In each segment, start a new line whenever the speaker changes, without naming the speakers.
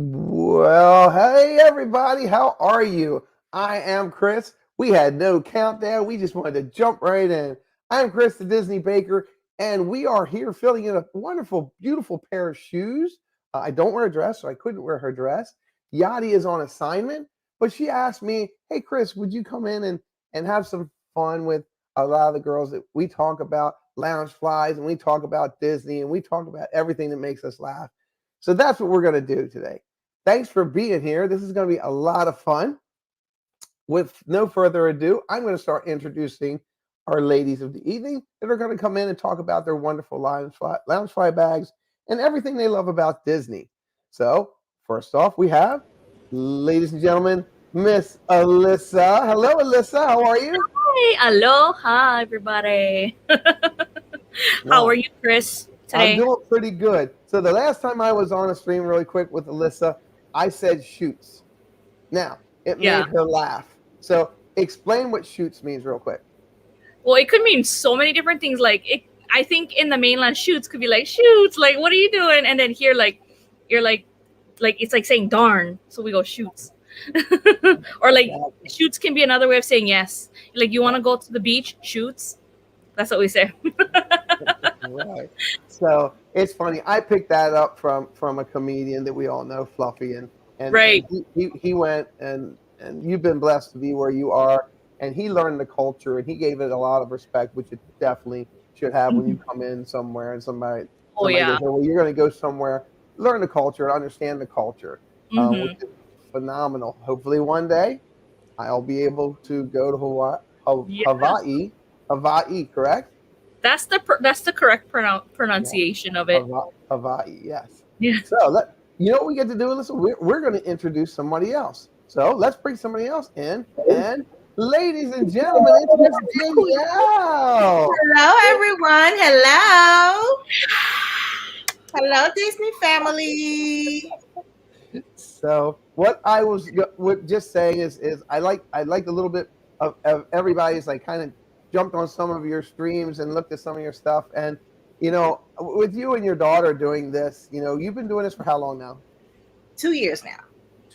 Well, hey everybody, how are you? I am Chris. We had no countdown. We just wanted to jump right in. I'm Chris the Disney Baker, and we are here filling in a wonderful, beautiful pair of shoes. I don't wear a dress, so I couldn't wear her dress. Yadi is on assignment, but she asked me, "Hey Chris, would you come in and have some fun with a lot of the girls that we talk about lounge flies and we talk about Disney and we talk about everything that makes us laugh." So that's what we're going to do today. Thanks for being here. This is going to be a lot of fun. With no further ado, I'm going to start introducing our ladies of the evening that are going to come in and talk about their wonderful lounge fly bags and everything they love about Disney. So, first off, we have, ladies and gentlemen, Miss Alyssa. Hello, Alyssa. How are you?
Hi, aloha, everybody. How are
Wow,
you, Chris,
I'm
today?
doing pretty good. So, the last time I was on a stream, really quick with Alyssa, I said shoots. Now, it
Yeah.
made her laugh. So explain what shoots means real quick.
Well, it could mean so many different things. I think in the mainland, shoots could be like shoots. Like, what are you doing? And then here, you're like it's like saying darn. So we go shoots. Or like
Exactly.
shoots can be another way of saying yes. Like you want to go to the beach, shoots. That's what we say.
Right. So it's funny. I picked that up from a comedian that we all know, Fluffy, and
Right.
he went and you've been blessed to be where you are, and he learned the culture and he gave it a lot of respect, which it definitely should have when you
Mhm.
come in somewhere and
Oh
somebody goes,
yeah.
"Hey, well, you're going to go somewhere, learn the culture, and understand the culture," which
Hmm.
is phenomenal. Hopefully, one day I'll be able to go to Hawaii.
Yeah.
Hawaii, correct?
That's the correct
Yeah,
pronunciation of it.
Hawaii, yes.
Yeah.
So you know what we get to do? Listen, we're going to introduce somebody else. So let's bring somebody else in. And ladies and gentlemen, introduce Danielle.
Hello, everyone. Hello. Hello, Disney family.
So what I was just saying is I like a little bit of everybody's like kind of jumped on some of your streams and looked at some of your stuff. And with you and your daughter doing this, you've been doing this for how long now?
2 years now.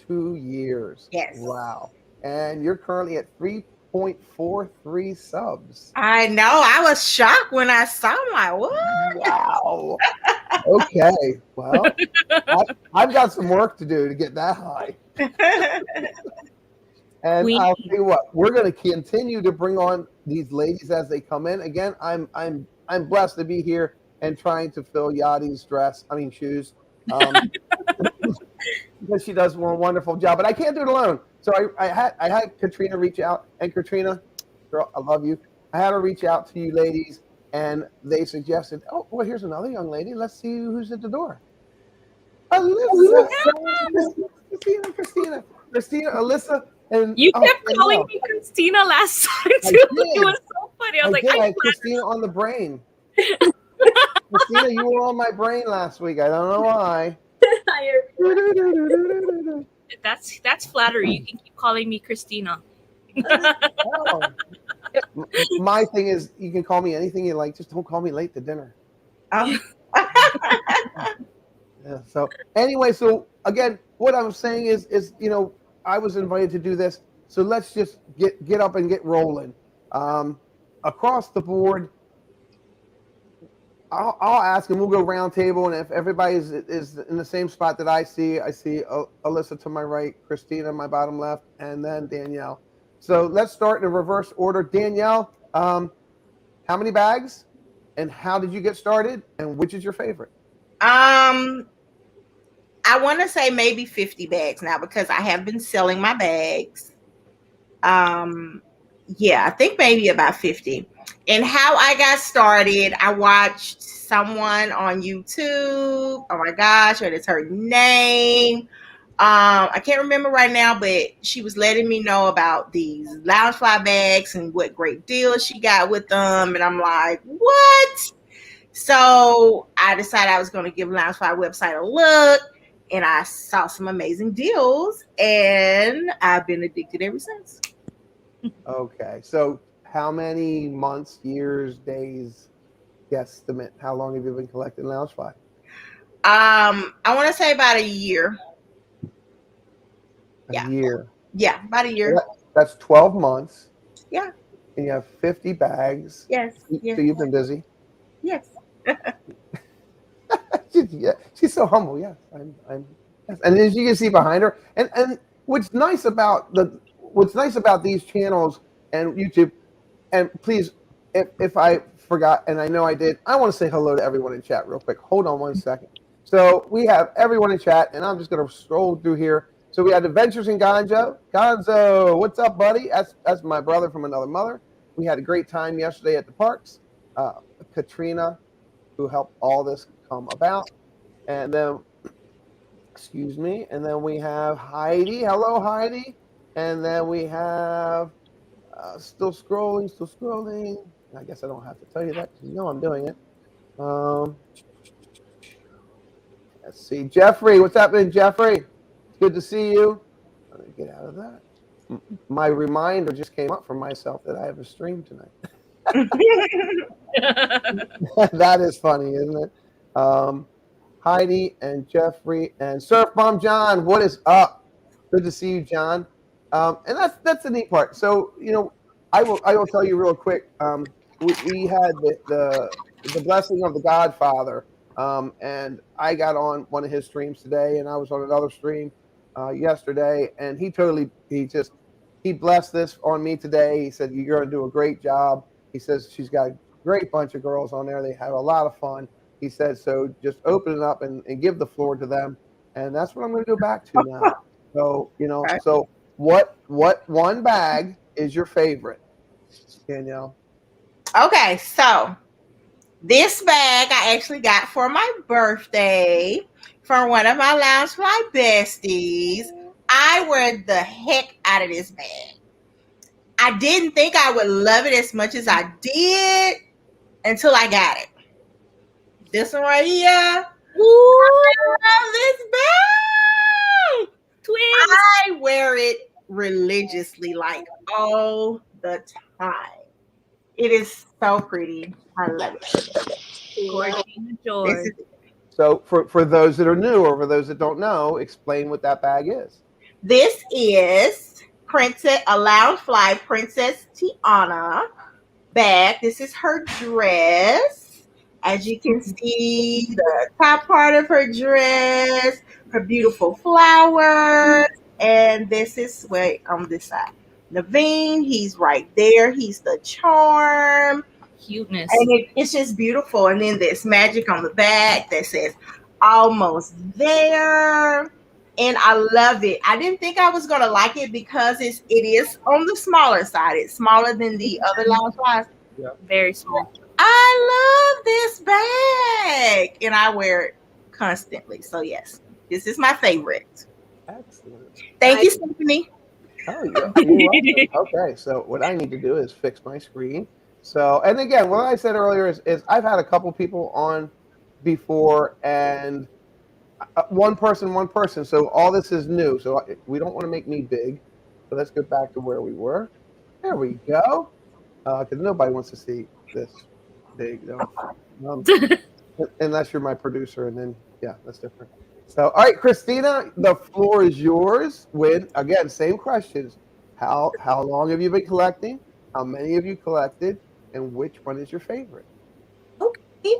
2 years.
Yes.
Wow. And you're currently at 3.43 subs.
I know. I was shocked when I saw my what?
Wow. Okay. Well, I, I've got some work to do to get that high. And
Queen.
I'll tell you what, we're going to continue to bring on these ladies as they come in. Again, I'm blessed to be here and trying to fill Yadi's shoes. Um, because she does a wonderful job. But I can't do it alone. So I had Katrina reach out, and Katrina, girl, I love you. I had her reach out to you ladies, and they suggested, oh, well, here's another young lady. Let's see who's at the door. Alyssa, Christina, Alyssa, and
You
oh,
kept calling
Danielle.
me Christina last time
I
too. It
did.
was so funny. I was
I
like,
did.
I
I had
flattered
Christina on the brain. Christina, you were on my brain last week. I don't know why.
her. That's flattery. You can keep calling me Christina.
Oh, my thing is, you can call me anything you like. Just don't call me late to dinner.
um,
Yeah. So anyway, so again, what I'm saying is I was invited to do this, so let's just get up and get rolling. Um, Across the board, I'll ask, and we'll go round table. And if everybody is in the same spot that I see Alyssa to my right, Christina my bottom left, and then Danielle. So let's start in reverse order. Danielle, how many bags, and how did you get started, and which is your favorite?
I want to say maybe 50 bags now because I have been selling my bags. Um, yeah, I think maybe about 50. And how I got started, I watched someone on YouTube. Oh my gosh, what is her name? I can't remember right now, but she was letting me know about these Loungefly bags and what great deals she got with them. And I'm like, what? So I decided I was going to give Loungefly website a look, and I saw some amazing deals, and I've been addicted ever since.
Okay, so how many months, years, days, guesstimate? How long have you been collecting Loungefly?
I want to say about a year.
A
Yeah.
year.
Yeah, about a year.
That's 12 months.
Yeah.
And you have 50 bags.
Yes.
So
Yes.
you've been busy.
Yes.
Yeah, she's so humble. Yes, I'm. Yes. And as you can see behind her, and what's nice about these channels and YouTube, and please, if I forgot, and I know I did, I want to say hello to everyone in chat real quick. Hold on one second. So we have everyone in chat, and I'm just gonna scroll through here. So we had Adventures in Gonzo. Gonzo, what's up, buddy? That's my brother from another mother. We had a great time yesterday at the parks. Uh, Katrina, who helped all this come about. And then, excuse me, and then we have Heidi. Hello, Heidi. And then we have, still scrolling, still scrolling. I guess I don't have to tell you that because you know I'm doing it. Um, let's see. Jeffrey, what's happening, Jeffrey? It's good to see you. Let me get out of that. My reminder just came up for myself that I have a stream tonight. That is funny, isn't it? Heidi and Jeffrey and Surf Bomb John, what is up? Good to see you, John. And that's the neat part. So I will tell you real quick. We had the blessing of the Godfather, and I got on one of his streams today, and I was on another stream yesterday, and he blessed this on me today. He said you're going to do a great job. He says she's got a great bunch of girls on there. They have a lot of fun. He said, so just open it up and give the floor to them. And that's what I'm going to go back to now. So,
Right.
so what one bag is your favorite, Danielle?
Okay, so this bag I actually got for my birthday from one of my Lounge Fly besties. I wear the heck out of this bag. I didn't think I would love it as much as I did until I got it. This one right here.
Ooh,
I love this bag.
twins.
I wear it religiously, like all the time. It is so pretty. I love it.
Gorgina
This
George.
is,
So for those that are new or for those that don't know, explain what that bag is.
this is a Lounge Fly Princess Tiana bag. This is her dress. As you can see, the top part of her dress, her beautiful flowers, and this is on this side. Naveen, he's right there. He's the charm.
Cuteness.
And it's just beautiful. And then there's magic on the back that says almost there. And I love it. I didn't think I was gonna like it because it is on the smaller side. It's smaller than the other Lounge Flies.
Very small.
I love this bag, and I wear it constantly. So yes, this is my favorite.
Excellent.
Thank you, Stephanie.
Oh, you're welcome. Okay, so what I need to do is fix my screen. So, and again, what I said earlier is I've had a couple people on before, and one person. So all this is new. So we don't want to make me big. So let's go back to where we were. There we go. Because nobody wants to see this big. Unless you're my producer, and then yeah, that's different. So, all right, Christina, the floor is yours. With again, same questions. How long have you been collecting? How many have you collected? And which one is your favorite?
Okay.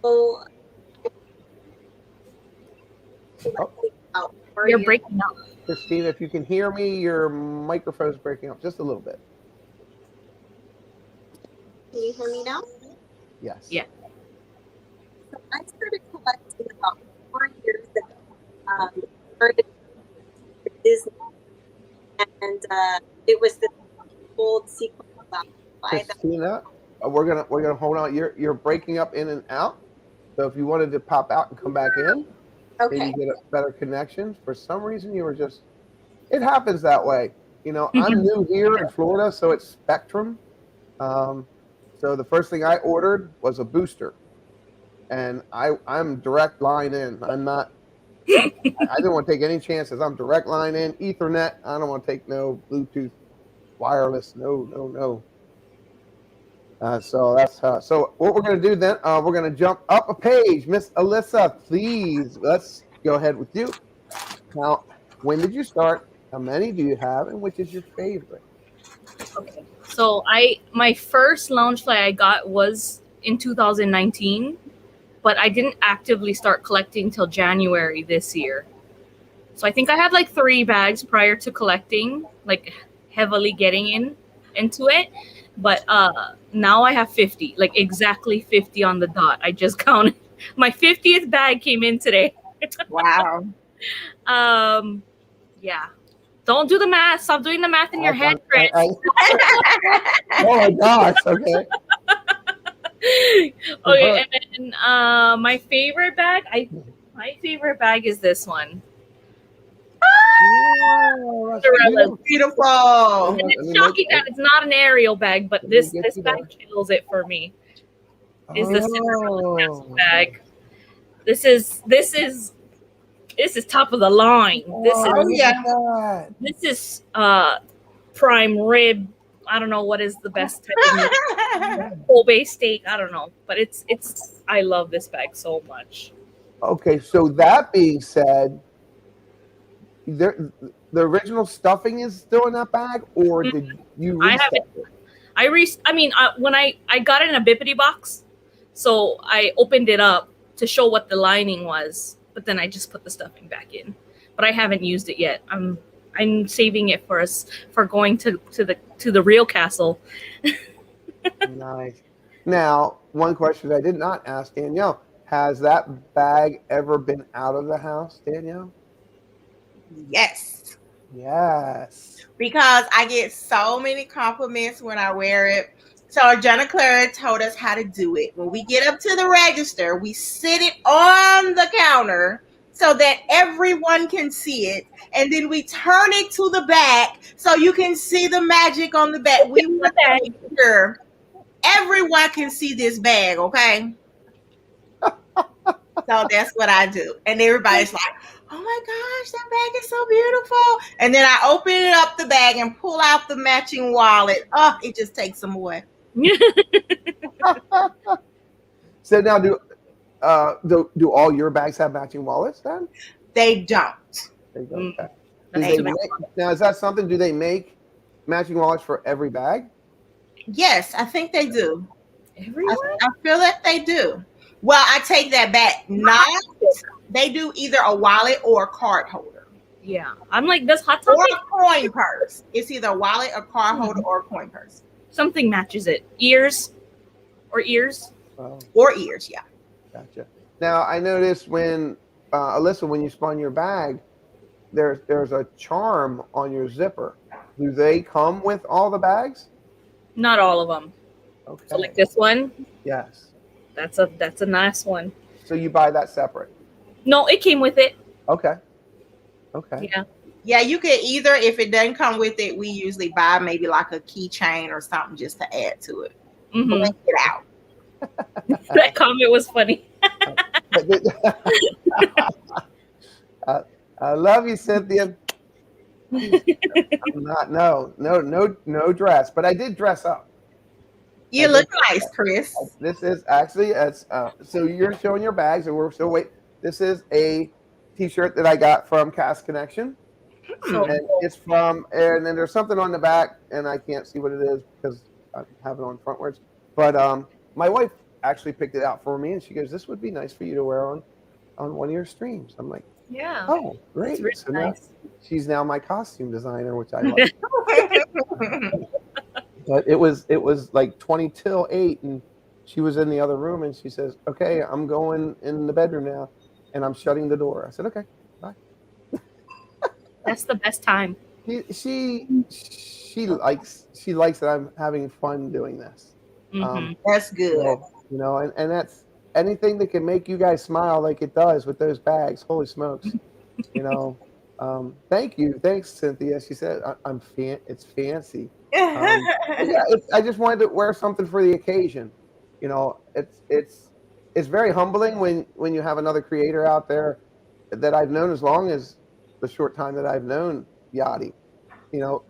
So,
You're breaking up.
Christina, if you can hear me, your microphone's breaking up just a little bit.
Can you hear me now?
Yes.
Yeah.
So I started collecting about 4 years ago. Started with Disney, and it was the gold sequence fly that
Christina, we're gonna hold on. You're breaking up in and out. So if you wanted to pop out and come back in,
okay.
maybe get a better connection. For some reason, you were just. It happens that way. I'm new here in Florida, so it's Spectrum. So the first thing I ordered was a booster, and I'm direct line in. I'm not. I didn't want to take any chances. I'm direct line in, Ethernet. I don't want to take no Bluetooth, wireless. No. So that's so. What we're going to do then? We're going to jump up a page. Miss Alyssa, please. Let's go ahead with you. Now, When did you start? How many do you have, and which is your favorite?
Okay. So my first Loungefly I got was in 2019, but I didn't actively start collecting till January this year. So I think I had like 3 bags prior to collecting, like heavily getting into it. But now I have 50, like exactly 50 on the dot. I just counted. My 50th bag came in today.
Wow.
Yeah. Don't do the math. Stop doing the math in your head, Chris.
Oh my gosh! Okay.
Okay, and then my favorite bag, my favorite bag is this one.
Wow, that's
Cinderella's.
beautiful.
Beautiful.
And it's shocking that it's not an Aerial bag, but
Let me
this
get you
bag kills it for me. Is the Cinderella Castle bag. This is top of the line.
Oh, yeah.
This is prime rib. I don't know what is the best type of Kobe steak. I don't know, but it's. I love this bag so much.
Okay, so that being said, the original stuffing is still in that bag, or did you
I have
restuff it?
I mean, when I got it in a bippity box, so I opened it up to show what the lining was, but then I just put the stuffing back in. But I haven't used it yet. I'm saving it for us for going to the real castle.
Nice. Now, one question I did not ask Danielle: has that bag ever been out of the house, Danielle?
Yes.
Yes.
Because I get so many compliments when I wear it. So Jenna Clara told us how to do it. When we get up to the register, we sit it on the counter so that everyone can see it. And then we turn it to the back so you can see the magic on the back. We want to make sure everyone can see this bag, okay? So that's what I do. And everybody's like, oh my gosh, that bag is so beautiful. And then I open it up the bag and pull out the matching wallet. Oh, it just takes them away.
So now, do all your bags have matching wallets then?
They don't.
They don't. Okay.
That's too bad.
Now, is that something? Do they make matching wallets for every bag?
Yes, I think they do.
Everyone?
I feel that they do. Well, I take that back. Not they do either a wallet or a card holder.
Yeah, I'm like this Hot
Or
Topic.
a coin purse. It's either a wallet, a card holder, or a coin purse.
Something matches it. Ears.
Oh,
Or ears, yeah.
gotcha. Now, I noticed when Alyssa, when you spun your bag, there's a charm on your zipper. Do they come with all the bags?
Not all of them.
Okay.
So like this one,
Yes.
that's a nice one.
So you buy that separate.
No, it came with it.
Okay. Okay.
Yeah.
Yeah, you could either, if it doesn't come with it, we usually buy maybe like a keychain or something just to add to it.
Mm-hmm.
Bring it out.
That comment was funny.
I love you, Cynthia. I'm not no dress, but I did dress up.
You look nice, Chris.
This is actually so you're showing your bags, and we're still wait. This is a T-shirt that I got from Cast Connection, and it's from. And then there's something on the back, and I can't see what it is because I have it on frontwards. But my wife actually picked it out for me, and she goes, "This would be nice for you to wear on one of your streams." I'm like,
Yeah.
"Oh, great!"
It's really
So
nice.
she's now my costume designer, which I like. But it was like 20 till 8, and she was in the other room, and she says, "Okay, I'm going in the bedroom now, and I'm shutting the door." I said, "Okay, bye."
That's the best time.
She likes that I'm having fun doing this.
Mm-hmm.
That's good.
You know, and that's anything that can make you guys smile like it does with those bags. Holy smokes! You know, thanks, Cynthia. She said, it's fancy." Yeah, I just wanted to wear something for the occasion. You know, it's very humbling when you have another creator out there that I've known as long as the short time that I've known Yady. You know,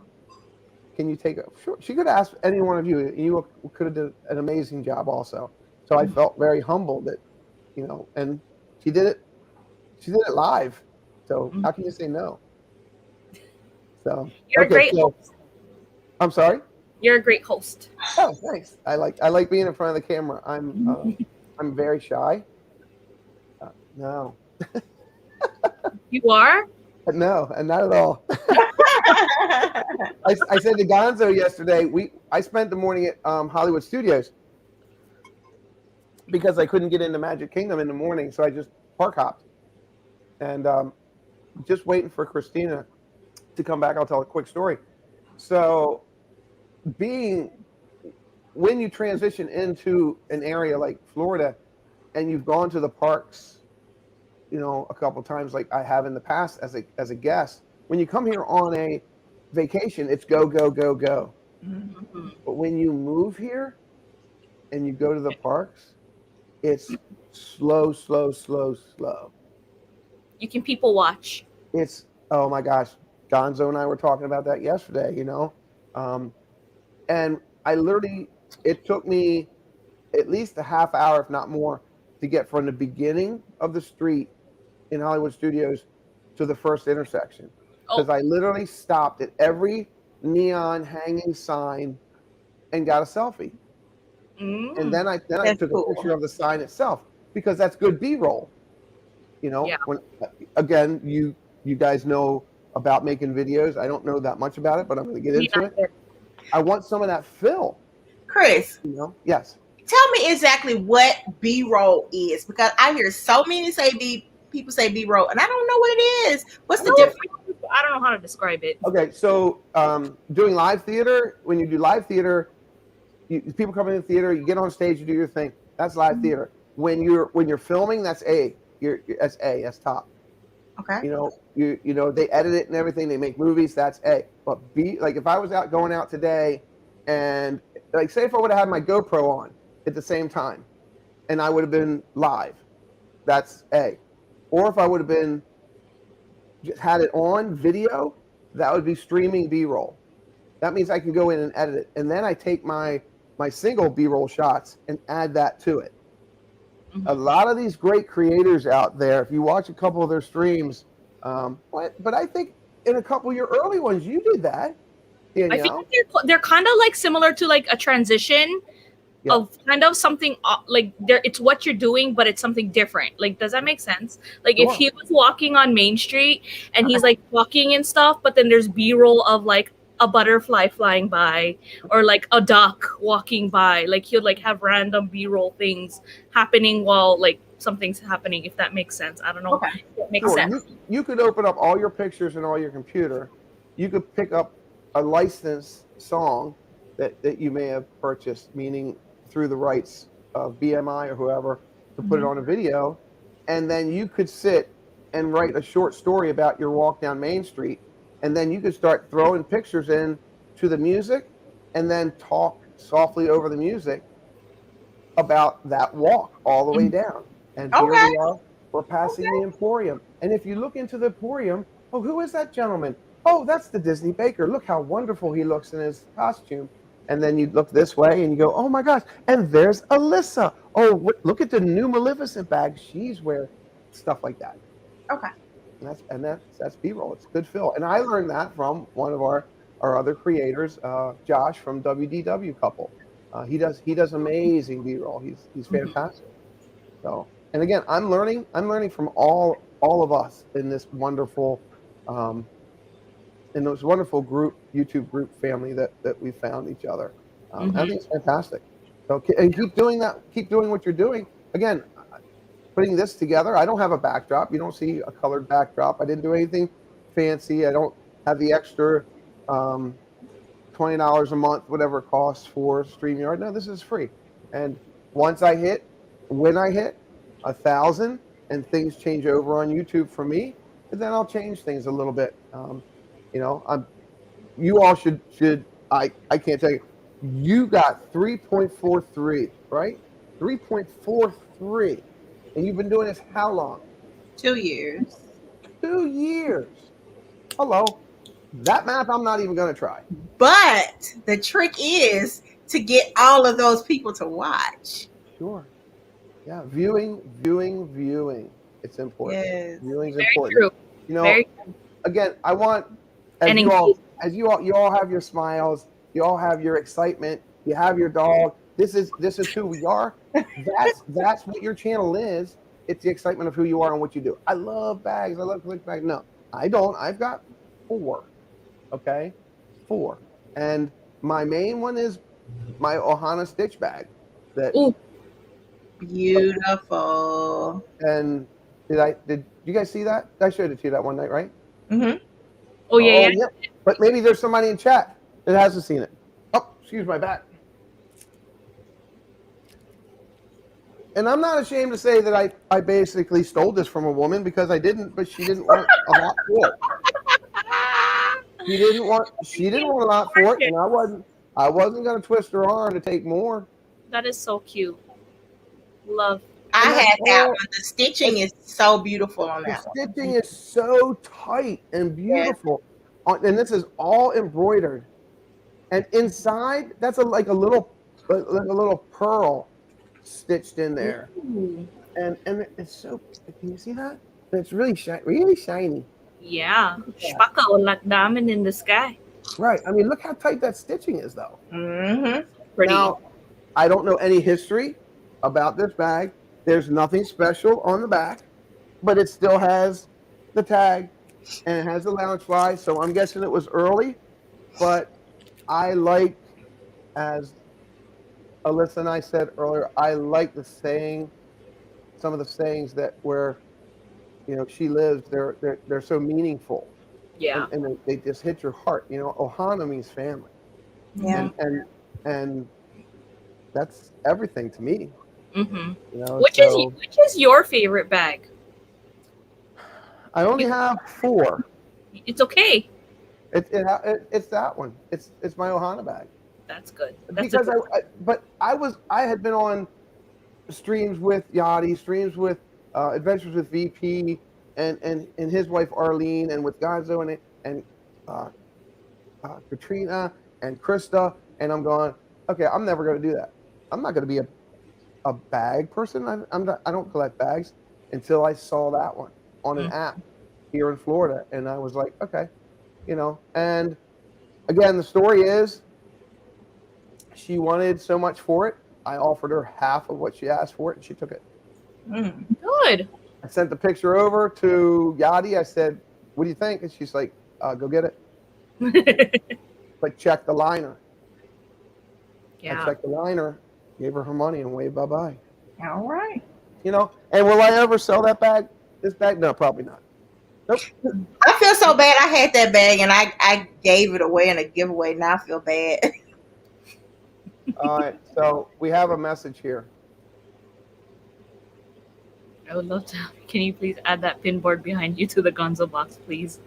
can you take a? Sure, she could ask any one of you, and you could have done an amazing job also. So I felt very humbled that, you know, and she did it. She did it live. So how can you say no? So
You're a
okay,
great
so
host.
I'm sorry.
You're a great host.
Oh, thanks. I like being in front of the camera. I'm very shy. No,
You are?
no, and not at all. I said to Gonzo yesterday. I spent the morning at Hollywood Studios because I couldn't get into Magic Kingdom in the morning, so I just park hopped and just waiting for Christina to come back. I'll tell a quick story. So, being when you transition into an area like Florida and you've gone to the parks, a couple times like I have in the past as a guest, when you come here on a vacation, it's go go go go.
Mhm.
But when you move here and you go to the parks, it's slow, slow, slow, slow.
You can people watch.
It's oh my gosh, Gonzo and I were talking about that yesterday. Um, and I literally it took me at least a half hour, if not more, to get from the beginning of the street in Hollywood Studios to the first intersection
Oh,
because I literally stopped at every neon hanging sign and got a selfie. And
mm,
then I
That's
took a picture
cool.
of the sign itself because that's good B-roll.
yeah.
When again you guys know about making videos. I don't know that much about it, but I'm going to get
Me
into it.
neither.
I want some of that fill.
Chris,
Yes.
tell me exactly what B-roll is because I hear so many people say B-roll, and I don't know what it is. What's the difference?
I don't know how to describe it.
Okay, so doing live theater, when you do live theater, people come in the theater, you get on stage, you do your thing. That's live theater. When you're filming, that's A. That's A. That's top.
Okay.
They edit it and everything. They make movies. That's A. But B, like if I was going out today, and like say if I would have had my GoPro on at the same time, and I would have been live, that's A. Or if I would have been had it on video, that would be streaming B-roll. That means I can go in and edit it, and then I take my single B-roll shots and add that to it. A lot of these great creators out there, if you watch a couple of their streams, but I think in a couple of your early ones, you did that,
I feel
Danielle.
like they're kind of like similar to like a transition
Yeah.
of kind of something like there. It's what you're doing, but it's something different. Like, does that make sense? Like, if
Sure.
he was walking on Main Street and he's like walking and stuff, but then there's B-roll of like a butterfly flying by or like a duck walking by. Like he'll like have random B-roll things happening while like something's happening. If that makes sense, I don't know.
Okay.
If that makes
Sure.
sense.
You could open up all your pictures in all your computer. You could pick up a licensed song that you may have purchased, meaning through the rights of BMI or whoever, to put it on a video, and then you could sit and write a short story about your walk down Main Street, and then you could start throwing pictures in to the music, and then talk softly over the music about that walk all the way down. And here
Okay.
we are. We're passing the Emporium. And if you look into the Emporium, oh, who is that gentleman? Oh, that's the DaDisneyBaker. Look how wonderful he looks in his costume. And then you look this way and you go, oh my gosh. And there's Alyssa. Oh, look at the new Maleficent bag she's wearing. Stuff like that.
Okay.
And that's B-roll. It's good fill. And I learned that from one of our other creators, Josh from WDW Couple. He does amazing B-roll. He's fantastic. So, and again, I'm learning from all of us in this wonderful YouTube group family that we found each other. I think it's fantastic. So, and keep doing that. Keep doing what you're doing. Again, putting this together. I don't have a backdrop. You don't see a colored backdrop. I didn't do anything fancy. I don't have the extra $20 a month, whatever it costs for StreamYard. No, this is free. And when I hit 1,000 and things change over on YouTube for me, then I'll change things a little bit. You all should. I can't tell you. You got 3.43, right? 3.43, and you've been doing this how long?
2 years.
2 years. Hello. That math I'm not even going to try.
But the trick is to get all of those people to watch.
Sure. Yeah. Viewing. It's important.
Yes.
Viewing's
Very
important.
true.
You know,
Very
again, I want as
and
you all
engage.
you all have your smiles, you all have your excitement, you have your dog. This is who we are. That's what your channel is. It's the excitement of who you are and what you do. I love bags. I love collecting bags. No, I don't. I've got four. Okay, four, and my main one is my Ohana Stitch bag. That
Ooh,
Beautiful.
and did you guys see that? I showed it to you that one night, right?
Hmm.
oh yeah,
Oh,
yeah.
yep. But maybe there's somebody in chat that hasn't seen it. Oh, excuse my back. And I'm not ashamed to say that I basically stole this from a woman because I didn't, but she didn't want a lot for it. She didn't want a lot for it, and I wasn't gonna twist her arm to take more.
That is so cute. Love.
I
And that's
had that
all.
one. The stitching is so beautiful on
The
that one.
stitching is so tight and
Yes.
beautiful, and this is all embroidered. And inside, that's like a little pearl stitched in there.
Ooh.
And it's so. Can you see that? It's really really shiny.
Yeah.
Yeah.
Sparkle like diamond in the sky.
Right. I mean, look how tight that stitching is, though.
Hmm.
Pretty.
Now, I don't know any history about this bag. There's nothing special on the back, but it still has the tag and it has the lounge fly. So I'm guessing it was early, but I like, as Alyssa and I said earlier, I like some of the sayings that where she lives. They're so meaningful,
Yeah.
and they just hit your heart. Ohana means family,
Yeah.
and that's everything to me.
Mm-hmm.
So
Which is your favorite bag?
I only have four.
It's okay.
It's that one. It's my Ohana bag
That's good.
because I had been on streams with Yady, streams with Adventures with VP, and his wife Arlene, and with Gonzo and uh, Katrina and Krista, and I'm going, okay, I'm never going to do that. I'm not going to be a bag person. I don't collect bags until I saw that one on an app here in Florida, and I was like, okay, And again, the story is she wanted so much for it. I offered her half of what she asked for it, and she took it.
Mm.
Good.
I sent the picture over to Yady. I said, "What do you think?" And she's like, "Go get it, but check the liner." I
Yeah.
checked the liner, gave her money, and waved bye-bye.
All right.
And will I ever sell that bag? This bag? No, probably not. Nope.
I feel so bad. I had that bag and I gave it away in a giveaway. Now I feel bad.
All right. So we have a message here.
I would love to. Can you please add that pin board behind you to the Gonzo box, please?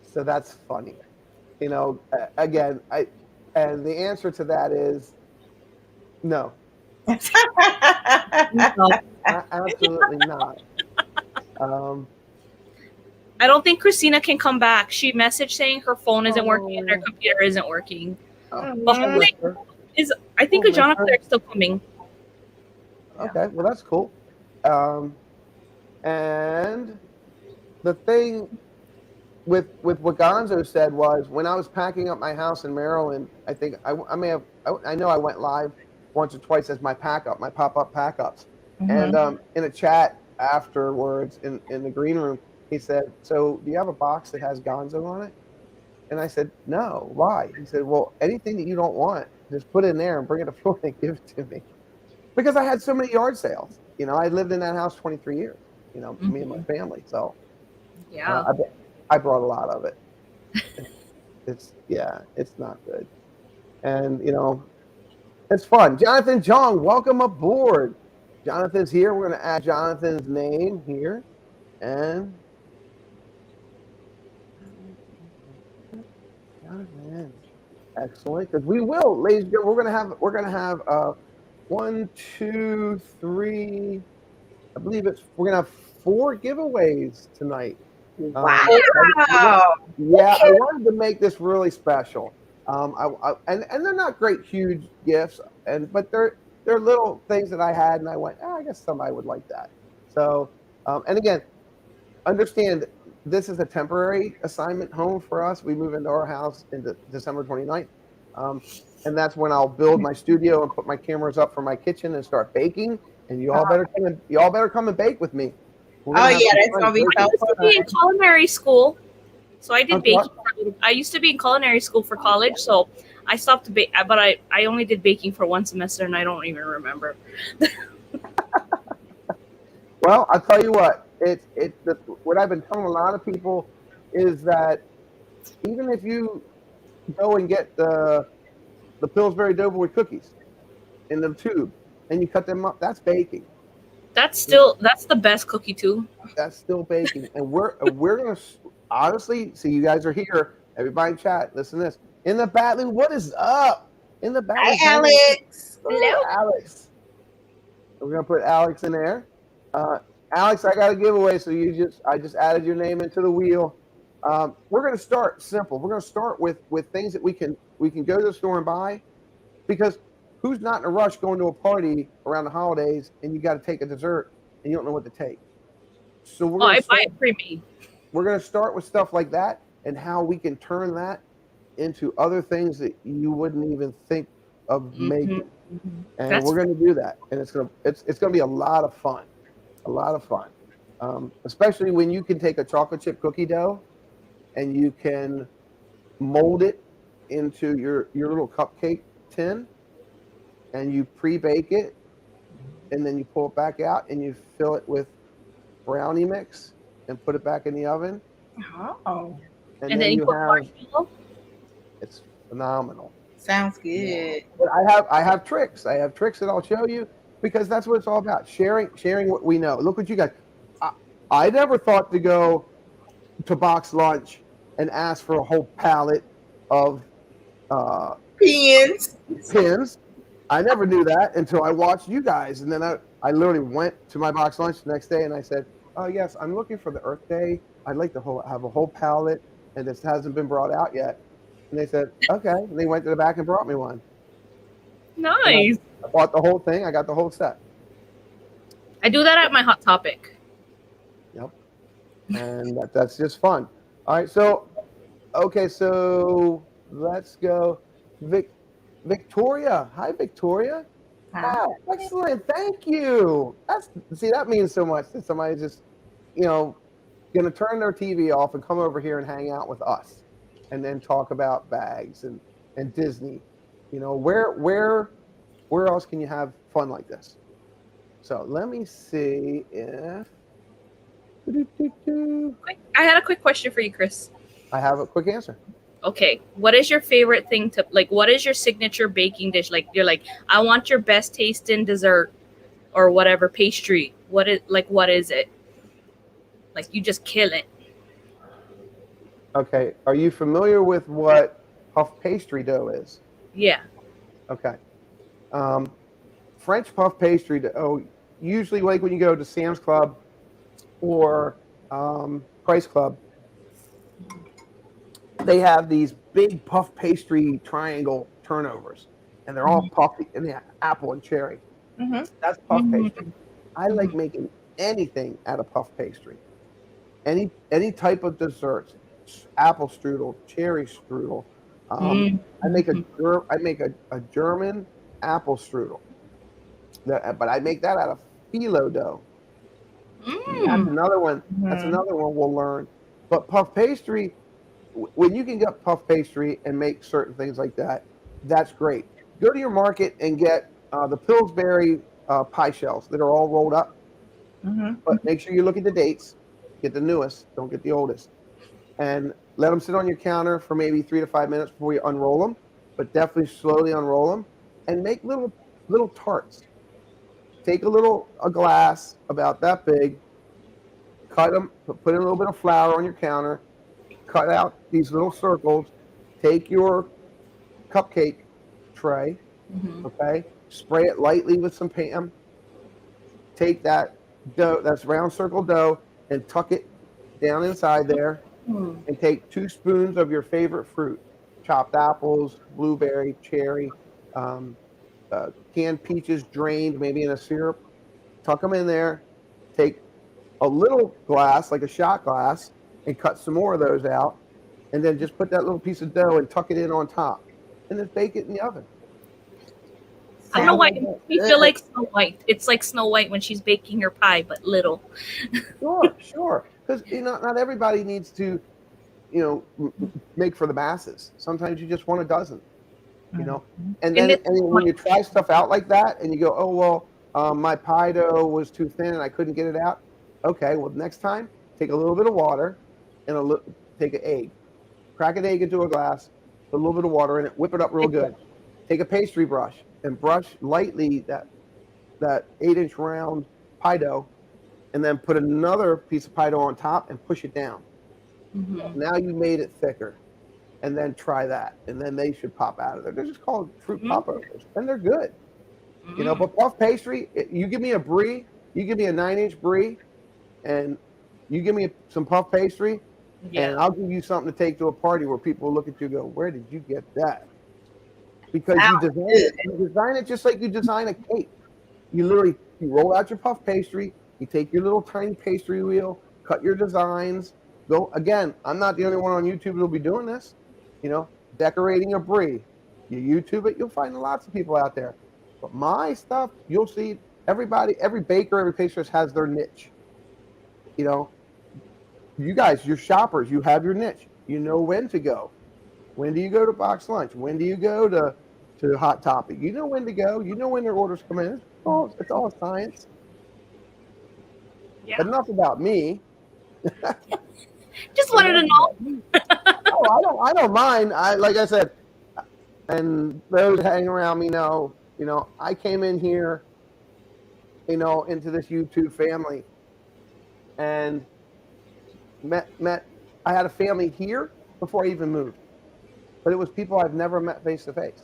So that's funny. Again, and the answer to that is no. Absolutely not.
I don't think Christina can come back. She messaged saying her phone isn't working and her computer isn't working. But I think a Jonathan is still coming.
Okay, well that's cool. And the thing with what Gonzo said was, when I was packing up my house in Maryland, I think I know I went live once or twice as my pop-up pack-ups.
Mhm.
And in a chat afterwards in the green room, he said, "So do you have a box that has Gonzo on it?" And I said, "No, why?" He said, "Well, anything that you don't want, just put in there and bring it to Florida and give it to me." Because I had so many yard sales. I lived in that house 23 years, me and my family. So
Yeah.
I brought a lot of it. It's not good. And, it's fun. Jonathan Jong, welcome aboard. Jonathan's here. We're going to add Jonathan's name here. And Jonathan. Excellent. Because we will, ladies and gentlemen, we're gonna have 1, 2, 3. I believe we're gonna have 4 giveaways tonight.
Wow.
Yeah, I wanted to make this really special. And they're not great, huge gifts, but they're little things that I had, and I went, I guess somebody would like that. So, and again, understand this is a temporary assignment home for us. We move into our house in December 29th. Um, and that's when I'll build my studio and put my cameras up for my kitchen and start baking. And you all better come and bake with me. We're
Oh
gonna have
yeah,
some
that's
fun
gonna be
I
so
baking.
used to be in
fun.
culinary school, so I did
I'm sorry?
baking. I used to be in culinary school for college, so I stopped bake, but I only did baking for one semester, and I don't even remember.
Well, I'll tell you what. What I've been telling a lot of people is that even if you go and get the Pillsbury Doughboy cookies in the tube and you cut them up, that's baking.
That's the best cookie too.
That's still baking, and we're gonna honestly see you guys are here. Everybody in chat, listen to this. In the Batley, what is up? In the Batley,
Hi, Alex.
Hello.
Alex. We're gonna put Alex in there. Uh, Alex, I got a giveaway, so I just added your name into the wheel. We're gonna start simple. We're gonna start with things that we can go to the store and buy, because who's not in a rush going to a party around the holidays and you got to take a dessert and you don't know what to take? So
Oh, I buy it pre-made.
we're going to start with stuff like that and how we can turn that into other things that you wouldn't even think of making. And
That's
we're going to do that, and it's going to be a lot of fun, a lot of fun. Especially when you can take a chocolate chip cookie dough and you can mold it into your little cupcake tin, and you pre-bake it, and then you pull it back out and you fill it with brownie mix and put it back in the oven,
Oh,
and
and
then
then you
you
put
have
marshmallow.
it's phenomenal.
sounds good.
But I have tricks. I have tricks that I'll show you, because that's what it's all about. Sharing what we know. Look what you guys. I, I never thought to go to box lunch and ask for a whole pallet of uh,
Pins.
pins. I never knew that until I watched you guys, and then I literally went to my box lunch the next day and I said, "Oh yes, I'm looking for the Earth Day. I'd like to have a whole pallet, and this hasn't been brought out yet." And they said, "Okay." And they went to the back and brought me one, and
Nice.
I bought the whole thing. I got the whole set.
I do that at my Hot Topic.
Yep, and that's just fun. All right, so okay, so let's go, Victoria. Hi, Victoria. Oh, excellent. Thank you. That means so much that somebody just, you know, going to turn their TV off and come over here and hang out with us, and then talk about bags and Disney. Where else can you have fun like this? So let me see if
I had a quick question for you, Chris.
I have a quick answer.
Okay, what is your favorite thing to like? What is your signature baking dish? Like you're like, I want your best tasting dessert or whatever pastry. What is it? Like you just kill it.
Okay, are you familiar with what puff pastry dough is?
Yeah.
Okay. French puff pastry dough, usually like when you go to Sam's Club or Price Club, they have these big puff pastry triangle turnovers, and they're all puffy, and they have apple and cherry.
Mm-hmm.
That's puff
Mhm.
pastry. I like making anything out of puff pastry. Any type of desserts, apple strudel, cherry strudel.
Mm.
I make a German apple strudel. But I make that out of phyllo dough. That's
Mm.
another one. That's another one we'll learn. But puff pastry, when you can get puff pastry and make certain things like that, that's great. Go to your market and get the Pillsbury pie shells that are all rolled up.
Mm-hmm.
But make sure you look at the dates. Get the newest. Don't get the oldest. And let them sit on your counter for maybe 3 to 5 minutes before you unroll them. But definitely slowly unroll them and make little tarts. Take a glass about that big, cut them, put in a little bit of flour on your counter, cut out these little circles, take your cupcake tray,
Mhm.
okay, spray it lightly with some Pam, take that dough, that's round circle dough, and tuck it down inside there,
Mm.
and take 2 spoons of your favorite fruit, chopped apples, blueberry, cherry, um, canned peaches drained, maybe in a syrup, tuck them in there, take a little glass, like a shot glass, and cut some more of those out, and then just put that little piece of dough and tuck it in on top, and just bake it in the oven.
I don't know why it
Sounds
makes me
good.
feel like Snow White. It's like Snow White when she's baking her pie, but little.
Sure, because not everybody needs to, make for the masses. Sometimes you just want a dozen, and
And
then
it's
when you try stuff out like that, and you go, oh well, my pie dough was too thin and I couldn't get it out. Okay, well next time take a little bit of water and take an egg, crack an egg into a glass, put a little bit of water in it, whip it up real good. Take a pastry brush and brush lightly that 8-inch round pie dough, and then put another piece of pie dough on top and push it down.
Mhm.
Now you made it thicker, and then try that, and then they should pop out of there. They're just called fruit popovers, and they're good. But puff pastry, you give me a brie, you give me a 9-inch brie, and you give me some puff pastry, and I'll give you something to take to a party where people will look at you and go, where did you get that? Because you design it just like you design a cake. You roll out your puff pastry, you take your little tiny pastry wheel, cut your designs. Go again. I'm not the only one on YouTube that'll be doing this. Decorating a brie. You YouTube it, you'll find lots of people out there. But my stuff, you'll see every baker, every pastry has their niche. You guys, you're shoppers, you have your niche. You know when to go. When do you go to box lunch? When do you go to Hot Topic? You know when to go. You know when their orders come in. It's all science.
Yeah.
But enough about me.
Just wanted to know.
I don't mind. Like I said, and those hang around me know. I came in here, into this YouTube family, and met. I had a family here before I even moved, but it was people I've never met face to face,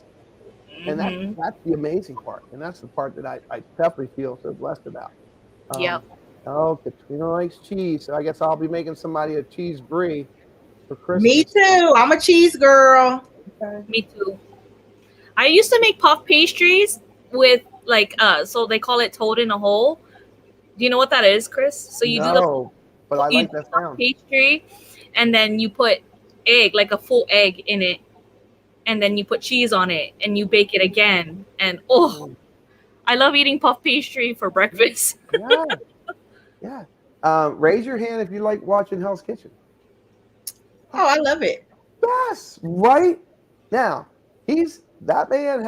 and that's the amazing part, and that's the part that I definitely feel so blessed about.
Yeah.
Oh, Katrina likes cheese, so I guess I'll be making somebody a cheese brie for Christmas.
Me too. I'm a cheese girl.
Okay.
Me too. I used to make puff pastries with so they call it toad in a hole. Do you know what that is, Chris? So you
but I like that sound.
Pastry, and then you put egg, like a full egg in it, and then you put cheese on it, and you bake it again. And I love eating puff pastry for breakfast.
Yeah. Raise your hand if you like watching Hell's Kitchen.
Oh, I love it.
Yes, right now that man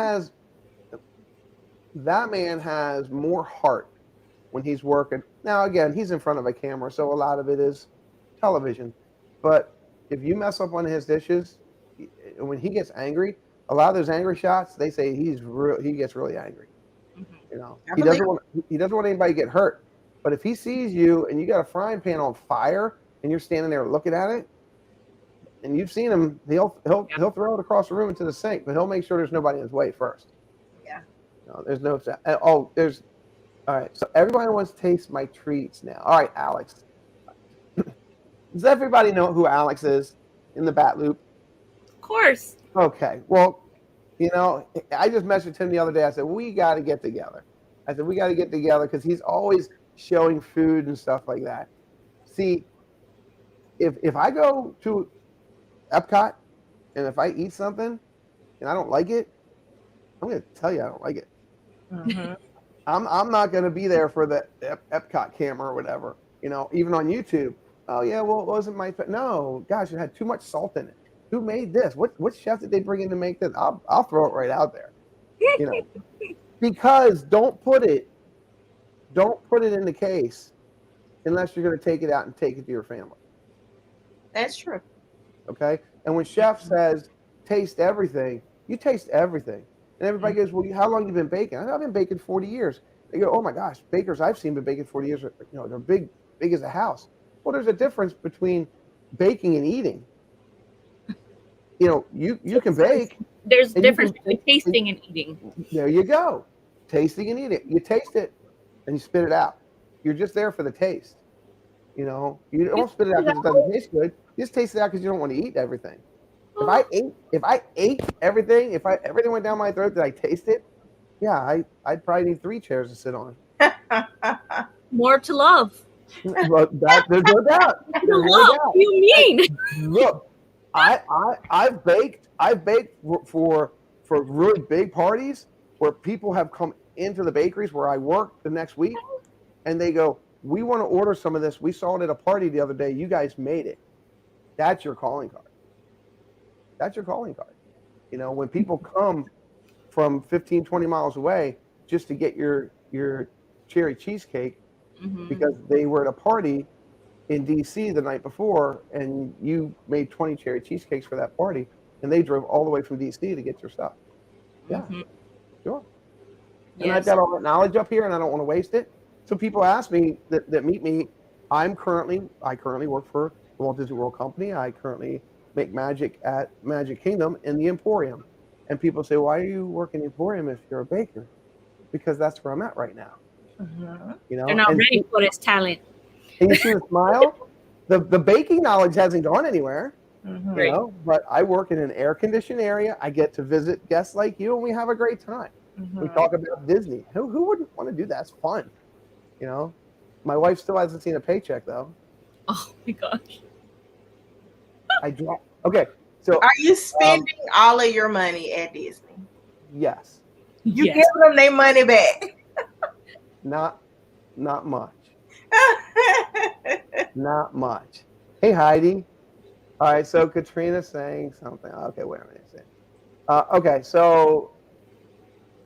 has more heart when he's working. Now again, he's in front of a camera, so a lot of it is television. But if you mess up one of his dishes, when he gets angry, a lot of those angry shots, they say he gets really angry. He doesn't want anybody to get hurt. But if he sees you and you got a frying pan on fire and you're standing there looking at it, and you've seen him, he'll throw it across the room into the sink, but he'll make sure there's nobody in his way first.
Yeah.
No, there's no. All right. So everybody wants to taste my treats now. All right, Alex. Does everybody know who Alex is in the Bat Loop?
Of course.
Okay. Well, I just messaged him the other day. I said, we got to get together. Because he's always showing food and stuff like that. See, if I go to Epcot and if I eat something and I don't like it, I'm going to tell you I don't like it.
Mm-hmm.
I'm not going to be there for the Epcot camera or whatever, even on YouTube. Oh yeah, well, it wasn't my, no, gosh, it had too much salt in it. Who made this? What chef did they bring in to make this? I'll throw it right out there, because don't put it in the case unless you're going to take it out and take it to your family.
That's true.
Okay. And when chef says taste everything, you taste everything. And everybody goes, well, how long have you been baking? I've been baking 40 years. They go, oh my gosh, bakers I've seen been baking 40 years. They're big as a house. Well, there's a difference between baking and eating. You can bake.
There's a difference between tasting and eating.
There you go. Tasting and eating. You taste it and you spit it out. You're just there for the taste. You don't spit it out because it doesn't taste good. You just taste it out because you don't want to eat everything. If I ate everything, if everything went down my throat, did I taste it? Yeah, I'd probably need 3 chairs to sit on.
More to love.
But there's no doubt. There's no
What
doubt.
do you mean?
Look, I've baked for really big parties where people have come into the bakeries where I work the next week, and they go, "We want to order some of this. We saw it at a party the other day. You guys made it." That's your calling card. That's your calling card. You know, when people come from 15, 20 miles away just to get your cherry cheesecake because they were at a party in DC the night before and you made 20 cherry cheesecakes for that party and they drove all the way from DC to get your stuff. Yeah, sure. And
Yes.
I've got all that knowledge up here and I don't want to waste it. So people ask me that meet me, I currently work for the Walt Disney World Company. I currently make magic at Magic Kingdom in the Emporium. And people say, why are you working in the Emporium if you're a baker? Because that's where I'm at right now. You know,
They're not ready for this talent.
And you see the smile? The baking knowledge hasn't gone anywhere. You know, but I work in an air-conditioned area. I get to visit guests like you, and we have a great time. We talk about Disney. Who wouldn't want to do that? It's fun. You know, my wife still hasn't seen a paycheck though.
Oh my gosh.
Okay, so
are you spending all of your money at Disney?
Yes.
You give them their money back?
Not much. Not much. Hey Heidi. All right, so Katrina's saying something. Okay, wait a minute. Okay, so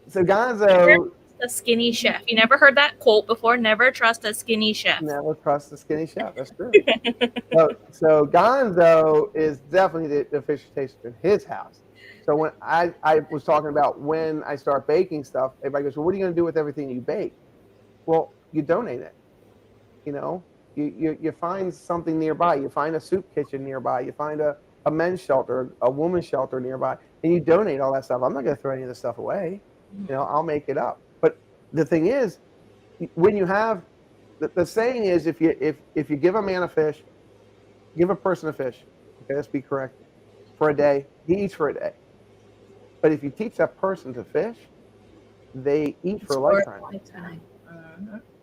Gonzo.
A skinny chef. You never heard that quote before? Never trust a skinny chef.
Never trust a skinny chef. That's true. so Gonzo is definitely the fish taster in his house. So when I was talking about when I start baking stuff, everybody goes, well, what are you going to do with everything you bake? Well, you donate it. You know, you find something nearby. You find a soup kitchen nearby. You find a men's shelter, a woman's shelter nearby, and you donate all that stuff. I'm not going to throw any of this stuff away. You know, I'll make it up. But the thing is, when you have the saying is, if you give a man a fish, give a person a fish. Okay, let's be correct. For a day, he eats for a day. But if you teach that person to fish, they eat for a lifetime.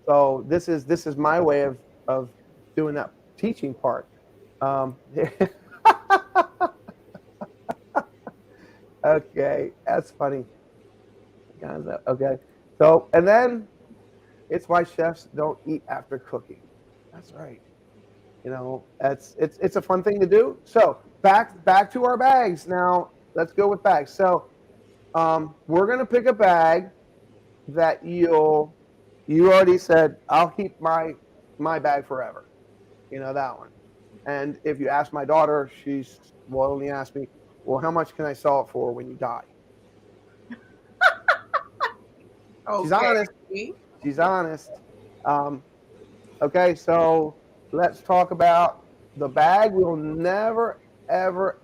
So this is my way of doing that teaching part. Okay, that's funny. Okay, so and then it's why chefs don't eat after cooking. That's right. You know, it's a fun thing to do. So back to our bags now. Let's go with bags. So we're gonna pick a bag that you already said I'll keep my bag forever. You know that one. And if you ask my daughter, she's will only ask me, well, how much can I sell it for when you die?
Okay.
She's honest. She's honest. Okay, so let's talk about the bag we'll never, ever,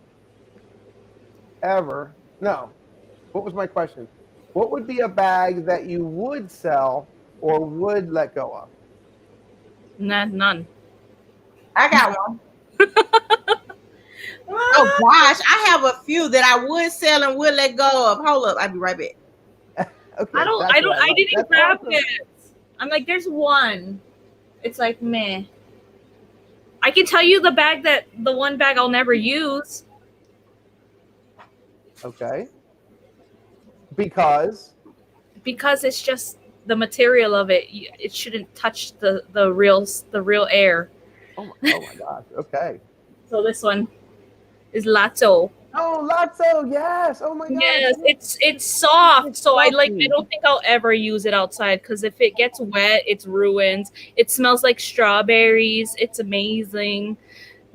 ever. No. What was my question? What would be a bag that you would sell or would let go of?
None.
I got one. Oh gosh, I have a few that I would sell and would let go of. Hold up, I'll be right back.
Okay,
I didn't
that's
grab
awesome.
it. I'm like, there's one. It's like meh. I can tell you the one bag I'll never use.
Okay. Because
it's just the material of it. It shouldn't touch the real air.
oh my gosh. Okay.
So this one is Lato.
Oh, Lotso, yes. Oh my gosh.
Yes, it's soft. So I don't think I'll ever use it outside because if it gets wet, it's ruined. It smells like strawberries. It's amazing,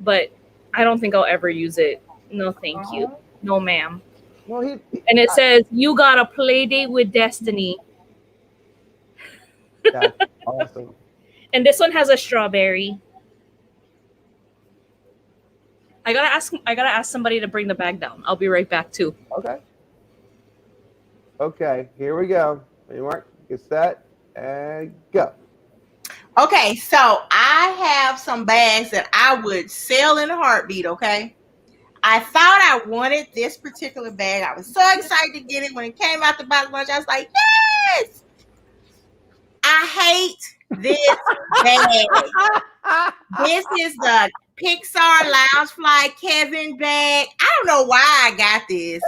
but I don't think I'll ever use it. No, thank you. No, ma'am.
Well,
And it says you got a play date with destiny.
That's awesome.
And this one has a strawberry. I gotta ask somebody to bring the bag down. I'll be right back too.
Okay, here we go. Ready, Mark? Get set and go.
Okay, so I have some bags that I would sell in a heartbeat, okay? I thought I wanted this particular bag. I was so excited to get it when it came out the box lunch. I was like, yes! I hate this bag. This is the Pixar Loungefly Kevin bag. I don't know why I got this.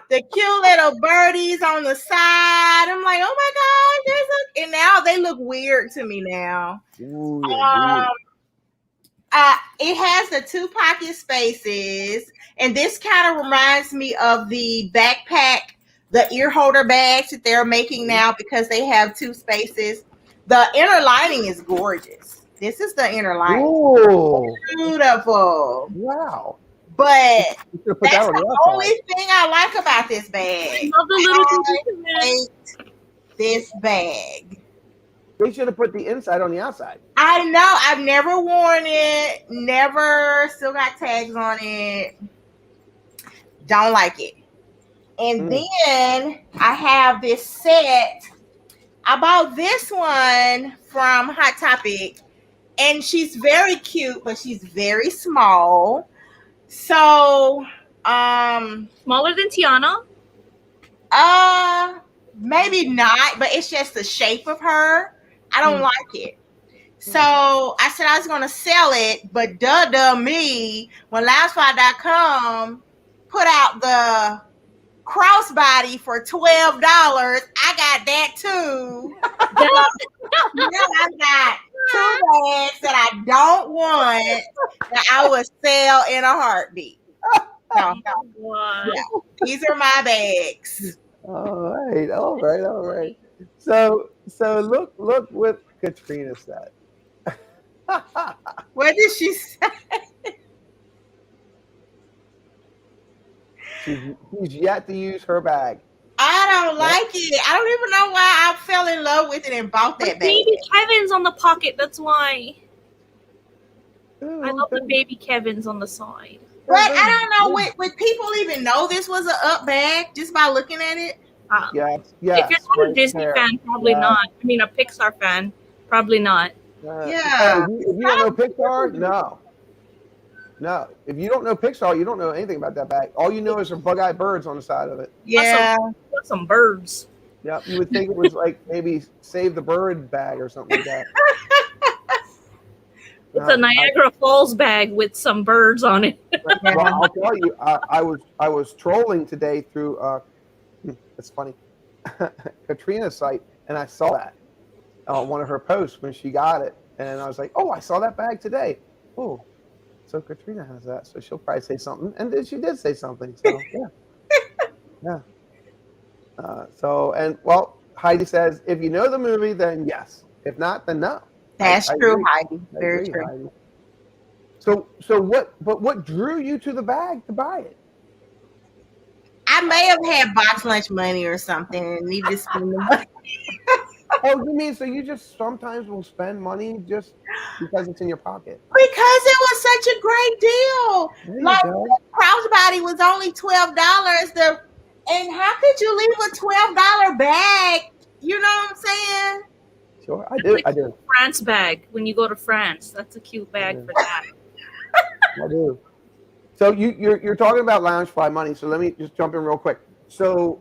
The cute little birdies on the side. I'm like, oh my God, and now they look weird to me now.
Ooh, yeah,
It has the 2 pocket spaces, and this kind of reminds me of the backpack, the ear holder bags that they're making now because they have 2 spaces. The inner lining is gorgeous. This is the inner lining.
Ooh.
Beautiful.
Wow.
But
You should put
that's
that on
the
the
only
outside.
thing I like about this bag.
I love the little
I hate this bag.
They should have put the inside on the outside.
I know. I've never worn it. Never. Still got tags on it. Don't like it. And then I have this set. I bought this one from Hot Topic, and she's very cute, but she's very small. So,
smaller than Tiana.
maybe not, but it's just the shape of her. I don't like it. So I said I was going to sell it, but duh me, when Loungefly.com put out the crossbody for $12, I got that too. Now I got 2 bags that I don't want that I would sell in a heartbeat. No. Yeah, these are my bags.
All right. So look what Katrina said.
What did she say?
She's yet to use her bag.
I don't like it. I don't even know why I fell in love with it and bought that bag.
Baby Kevin's on the pocket. That's why.
Ooh,
I love the baby Kevin's on the side.
But I don't know, would people even know this was an up bag just by looking at it?
Yes.
If you're not a
right
Disney
there.
fan, probably not. I mean, a Pixar fan, probably not.
Yeah.
If you don't know Pixar, no. If you don't know Pixar, you don't know anything about that bag. All you know is some bug-eyed birds on the side of it.
Yeah.
Some birds.
Yeah, you would think it was like maybe Save the Bird bag or something like that.
It's a Niagara Falls bag with some birds on it.
Well, I'll tell you, I was trolling today through it's funny, Katrina's site, and I saw that on one of her posts when she got it, and I was like, oh, I saw that bag today. Oh, so Katrina has that, so she'll probably say something, and then she did say something. So yeah. Well, Heidi says, if you know the movie, then yes. If not, then no.
That's true,
agree.
Heidi. Very true.
Heidi. So what drew you to the bag to buy it?
I may have had box lunch money or something and needed to spend the money.
Oh, you mean so you just sometimes will spend money just because it's in your pocket?
Because it was such a great deal. Like the crossbody was only $12. And how could you leave a $12 bag? You know what I'm saying?
Sure, I do.
France bag when you go to France. That's a cute bag for that.
I do. So you're talking about Loungefly money. So let me just jump in real quick. So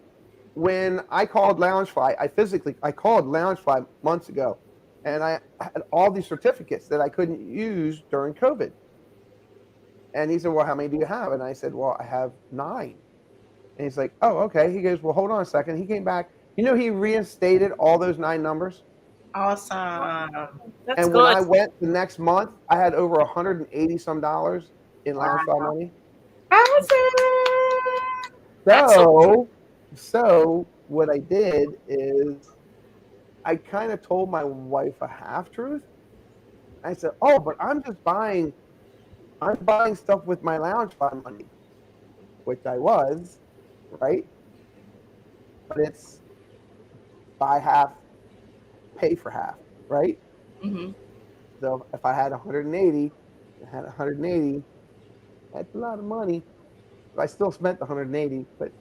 when I called Loungefly, I called Loungefly months ago, and I had all these certificates that I couldn't use during COVID. And he said, well, how many do you have? And I said, well, I have 9. And he's like, oh, okay. He goes, well, hold on a second. He came back. He reinstated all those 9 numbers.
Awesome.
That's
and
good.
when I went the next month, I had over $180 some in Loungefly money.
Awesome.
So what I did is I kind of told my wife a half truth. I said, oh, but I'm buying stuff with my Loungefly money, which I was, right? But it's buy half, pay for half, right?
Mm-hmm.
So if I had 180, that's a lot of money. I still spent the 180, but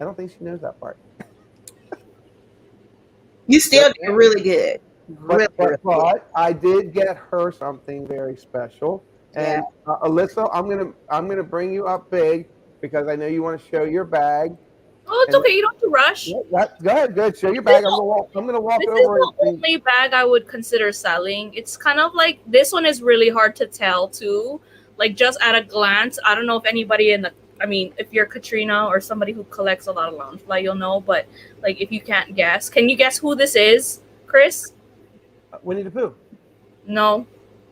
I don't think she knows that part.
You still did really good.
But I did get her something very special. And Alyssa, I'm gonna bring you up big because I know you want to show your bag.
Oh, it's
And
okay. You don't have to rush.
go ahead, good. Show your bag. I'm gonna walk
This is
over
the
and
only bag I would consider selling. It's kind of like this one is really hard to tell too. Like just at a glance, I don't know if anybody in the I mean, if you're Katrina or somebody who collects a lot of loungefly, you'll know. But like, if you can't guess, can you guess who this is, Chris?
Winnie the Pooh.
No,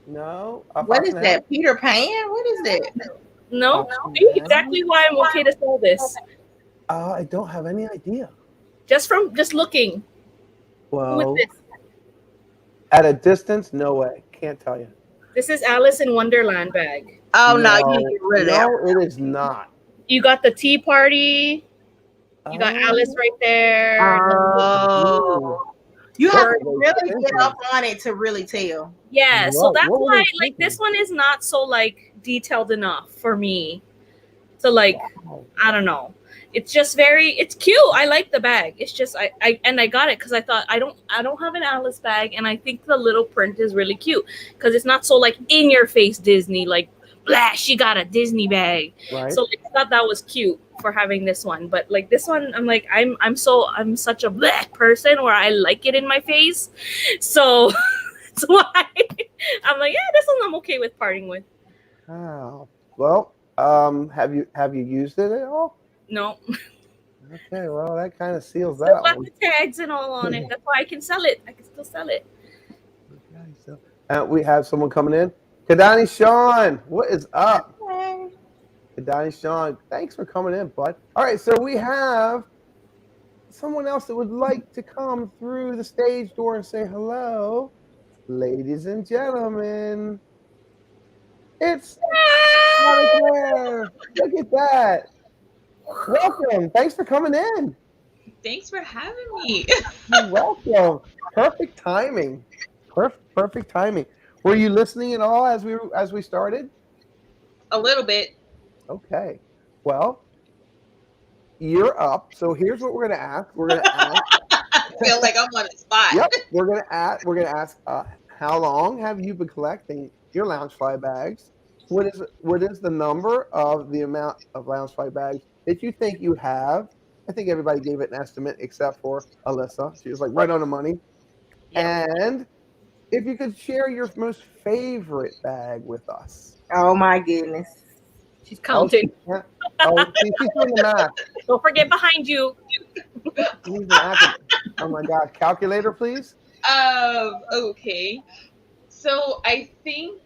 No,
What
Fox
is
and the Hound.
that? Peter Pan? What is that?
no.
Fox and
See
the Hound.
exactly why I'm okay to sell this.
I don't have any idea.
Just from just looking. Who is
Well,
this?
at a distance, no way. Can't tell you.
This is Alice in Wonderland bag.
Oh no, you need to get rid of that.
No, it is not.
You got the tea party. You got Alice right there.
Oh, you have
What
to
were they
really get
thinking?
up on it to really tell.
Yeah, so
What?
that's
What were
why
they
like this
thinking?
one is not so like detailed enough for me. So like
Wow.
I don't know. It's just it's cute. I like the bag. It's just I got it because I thought I don't have an Alice bag, and I think the little print is really cute because it's not so like in your face Disney like blah she got a Disney bag.
Right.
So like, I thought that was cute for having this one, but like this one I'm like I'm such a black person where I like it in my face, so that's why I'm like yeah this one I'm okay with parting with.
Wow. Well, have you used it at all?
No,
Okay. Well, that kind of seals
still
that
got
one.
the tags and all on it. That's why I can sell it. I can still sell it.
Okay, so we have someone coming in. Kadani Sean, what is up? Kadani Sean, thanks for coming in, bud. All right, so we have someone else that would like to come through the stage door and say hello. Ladies and gentlemen, it's Claire. Look at that. Welcome. Thanks for coming in.
Thanks for having me.
You're welcome. Perfect timing. Perfect timing. Were you listening at all as we started?
A little bit.
Okay. Well, you're up. So here's what we're gonna ask. We're gonna ask.
I feel like I'm on the spot.
Yep. We're gonna ask. How long have you been collecting your Loungefly bags? What is the number of the amount of Loungefly bags that you think you have? I think everybody gave it an estimate except for Alyssa. She was like right on the money.
Yeah.
And if you could share your most favorite bag with us.
Oh my goodness.
She's counting.
Oh, she's doing the math.
Don't forget behind you.
Oh my God. Calculator, please.
Okay. So I think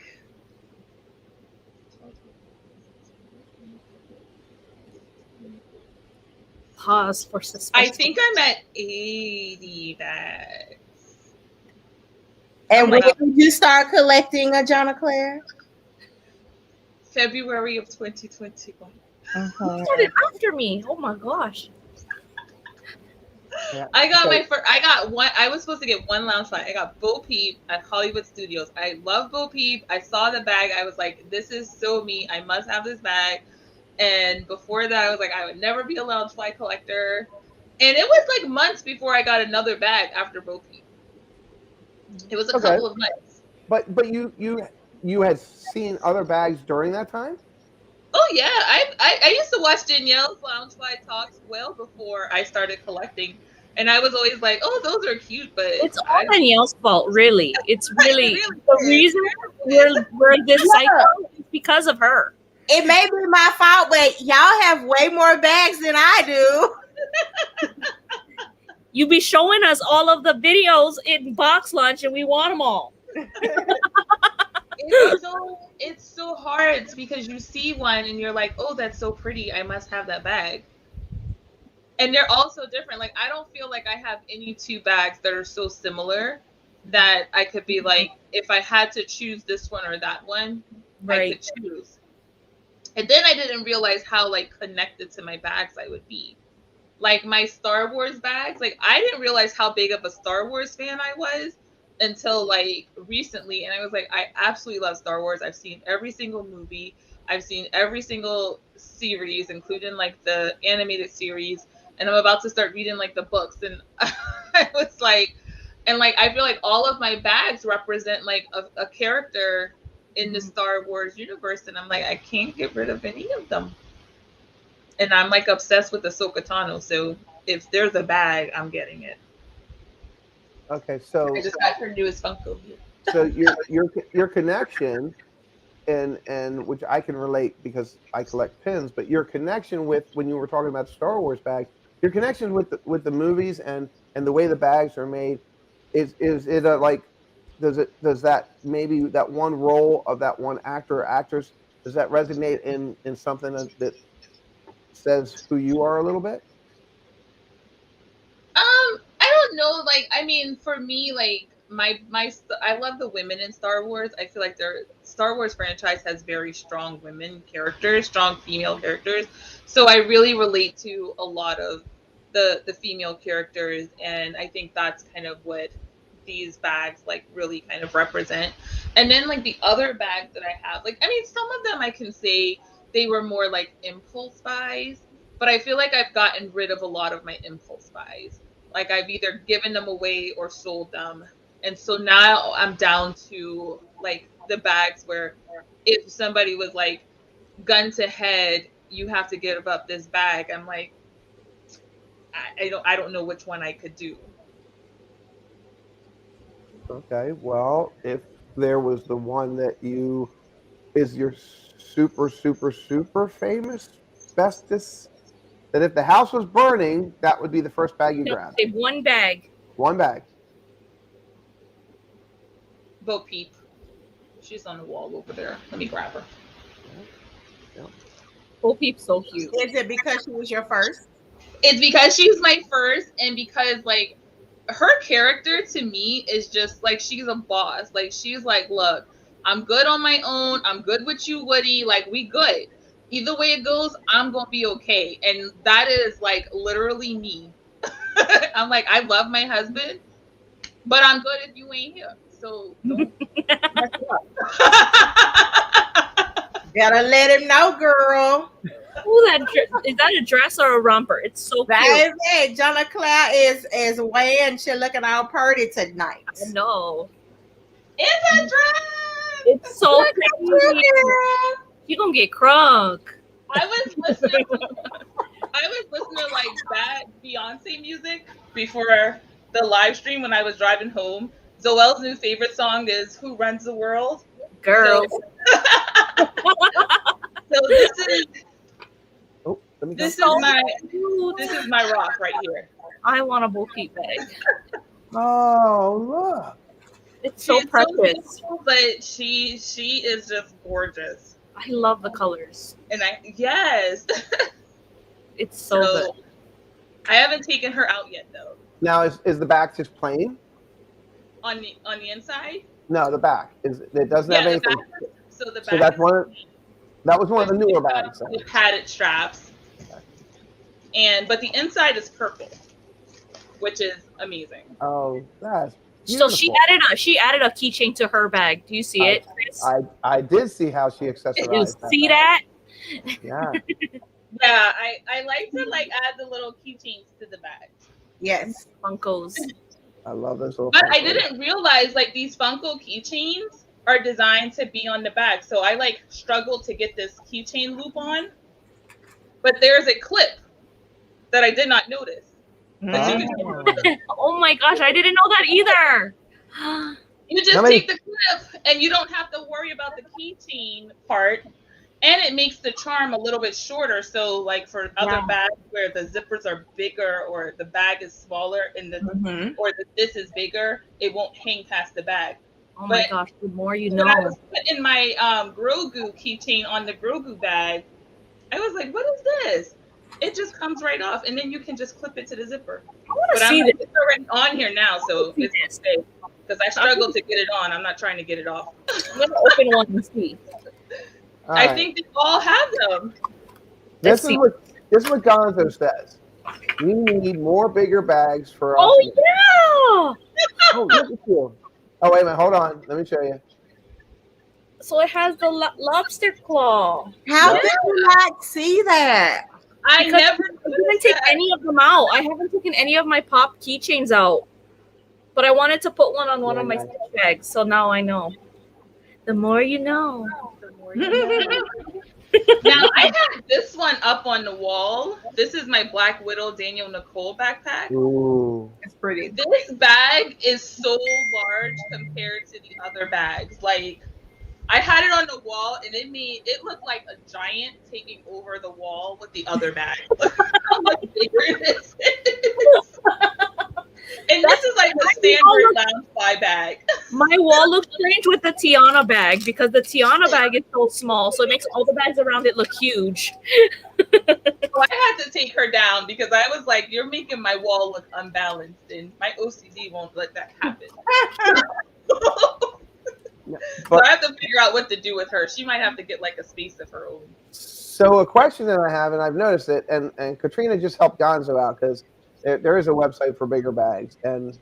Pause for suspense.
I think I'm at 80 bags.
And when did you start collecting a John Claire?
February of 2021.
You started after me. Oh my gosh.
Yeah.
I got one. I was supposed to get one Loungefly. I got Bo Peep at Hollywood Studios. I love Bo Peep. I saw the bag. I was like, this is so me. I must have this bag. And before that, I was like, I would never be a Loungefly collector. And it was like months before I got another bag after Bo Peep. It was a couple of months.
But you had seen other bags during that time?
Oh yeah, I used to watch Danielle's Loungefly talks well before I started collecting, and I was always like, oh, those are cute, but
It's all Danielle's fault, really. It's really the reason we're this cycle is because of her.
It may be my fault, but y'all have way more bags than I do.
You be showing us all of the videos in box lunch, and we want them all.
It's so hard because you see one and you're like, oh, that's so pretty. I must have that bag. And they're all so different. Like, I don't feel like I have any two bags that are so similar that I could be like, if I had to choose this one or that one, I could choose. And then I didn't realize how like connected to my bags I would be. Like my Star Wars bags, like I didn't realize how big of a Star Wars fan I was until like recently. And I was like, I absolutely love Star Wars. I've seen every single movie. I've seen every single series, including like the animated series. And I'm about to start reading like the books. And I was like, and like, I feel like all of my bags represent like a character in the Star Wars universe. And I'm like, I can't get rid of any of them. And I'm like obsessed with the Sokotano, so if there's a bag, I'm getting it.
Okay,
I
so
just got her newest Funko here.
so your connection and which I can relate because I collect pins, but your connection with when you were talking about Star Wars bags, your connection with the movies and the way the bags are made, is it a like does that maybe that one role of that one actor or actress, does that resonate in something that says who you are a little bit?
I don't know. Like, I mean, for me, like I love the women in Star Wars. I feel like their Star Wars franchise has very strong women characters, strong female characters. So I really relate to a lot of the female characters, and I think that's kind of what these bags like really kind of represent. And then like the other bags that I have, like I mean, some of them I can say they were more like impulse buys, but I feel like I've gotten rid of a lot of my impulse buys. Like I've either given them away or sold them. And so now I'm down to like the bags where if somebody was like gun to head, you have to give up this bag. I'm like, I don't know which one I could do.
Okay, well, if there was the one that you is your super super super famous bestest, that if the house was burning, that would be the first bag you
No,
grab.
say one bag.
One bag.
Bo Peep. She's on the wall over there. Let me grab her.
Bo Peep's so cute.
Is it because she was your first?
It's because she's my first, and because like her character to me is just like she's a boss. Like she's like, look, I'm good on my own. I'm good with you, Woody. Like we good. Either way it goes, I'm gonna be okay. And that is like literally me. I'm like, I love my husband, but I'm good if you ain't here. So don't mess it up.
Gotta let him know, girl.
Ooh, is that a dress or a romper? It's so
That
cute.
is it. Jonah Cloud is weighing. She looking all pretty tonight.
I know.
It's a dress.
It's so pretty. You gonna get crunk.
I was listening to like bad Beyonce music before the live stream when I was driving home. Zoel's new favorite song is "Who Runs the World."
Girls.
So this is
Oh, let me
this
go.
is my rock right here.
I want a Bo Peep bag.
Oh, look.
It's so
She's
precious.
simple, but she is just gorgeous.
I love the colors.
And yes.
It's so good.
I haven't taken her out yet though.
Now is the back just plain?
On the inside?
No, the back is it doesn't have
the
anything.
back, so the back
So that's
is
one. That was one of the newer
with
bags. So.
the padded straps. But the inside is purple, which is amazing.
Oh, that's
So
beautiful.
she added a keychain to her bag. Do you see it, Chris?
I did see how she
You
accessorized.
see that?
Yeah.
Yeah, I like to like add the little keychains to the bag.
Yes.
Funkos.
I love this little.
But I
Funko.
didn't realize like these Funko keychains are designed to be on the bag. So I like struggled to get this keychain loop on. But there's a clip that I did not notice.
Oh my gosh, I didn't know that either.
You just take the clip and you don't have to worry about the keychain part. And it makes the charm a little bit shorter. So like for other bags where the zippers are bigger or the bag is smaller and this is bigger, it won't hang past the bag.
Oh my gosh, the more you know.
When I was putting my Grogu keychain on the Grogu bag, I was like, what is this? It just comes right off, and then you can just clip it to the zipper.
I want to see
It's already on here now, so it's okay. Because I struggled to get it on. I'm not trying to get it off.
I'm going to open one and see.
I think they all have them.
This is what Gonzo says. We need more bigger bags for us.
Oh, yeah.
Oh, look at you. Oh, wait a minute. Hold on. Let me show you.
So it has the lobster claw.
How did you not see that?
I never
didn't take any of them out. I haven't taken any of my pop keychains out. But I wanted to put one on one of my stitch bags, so now I know. The more you know.
The more you know.
Now I have this one up on the wall. This is my Black Widow Daniel Nicole backpack.
Ooh.
It's pretty.
This bag is so large compared to the other bags. Like I had it on the wall and it looked like a giant taking over the wall with the other bag. How much bigger this is. And this is like the standard lounge fly bag.
My wall looks strange with the Tiana bag because the Tiana bag is so small, so it makes all the bags around it look huge.
So I had to take her down because I was like, you're making my wall look unbalanced and my OCD won't let that happen. So I have to figure out what to do with her. She might have to get like a space of her own.
So a question that I have, and I've noticed it, and Katrina just helped Gonzo out because there is a website for bigger bags, and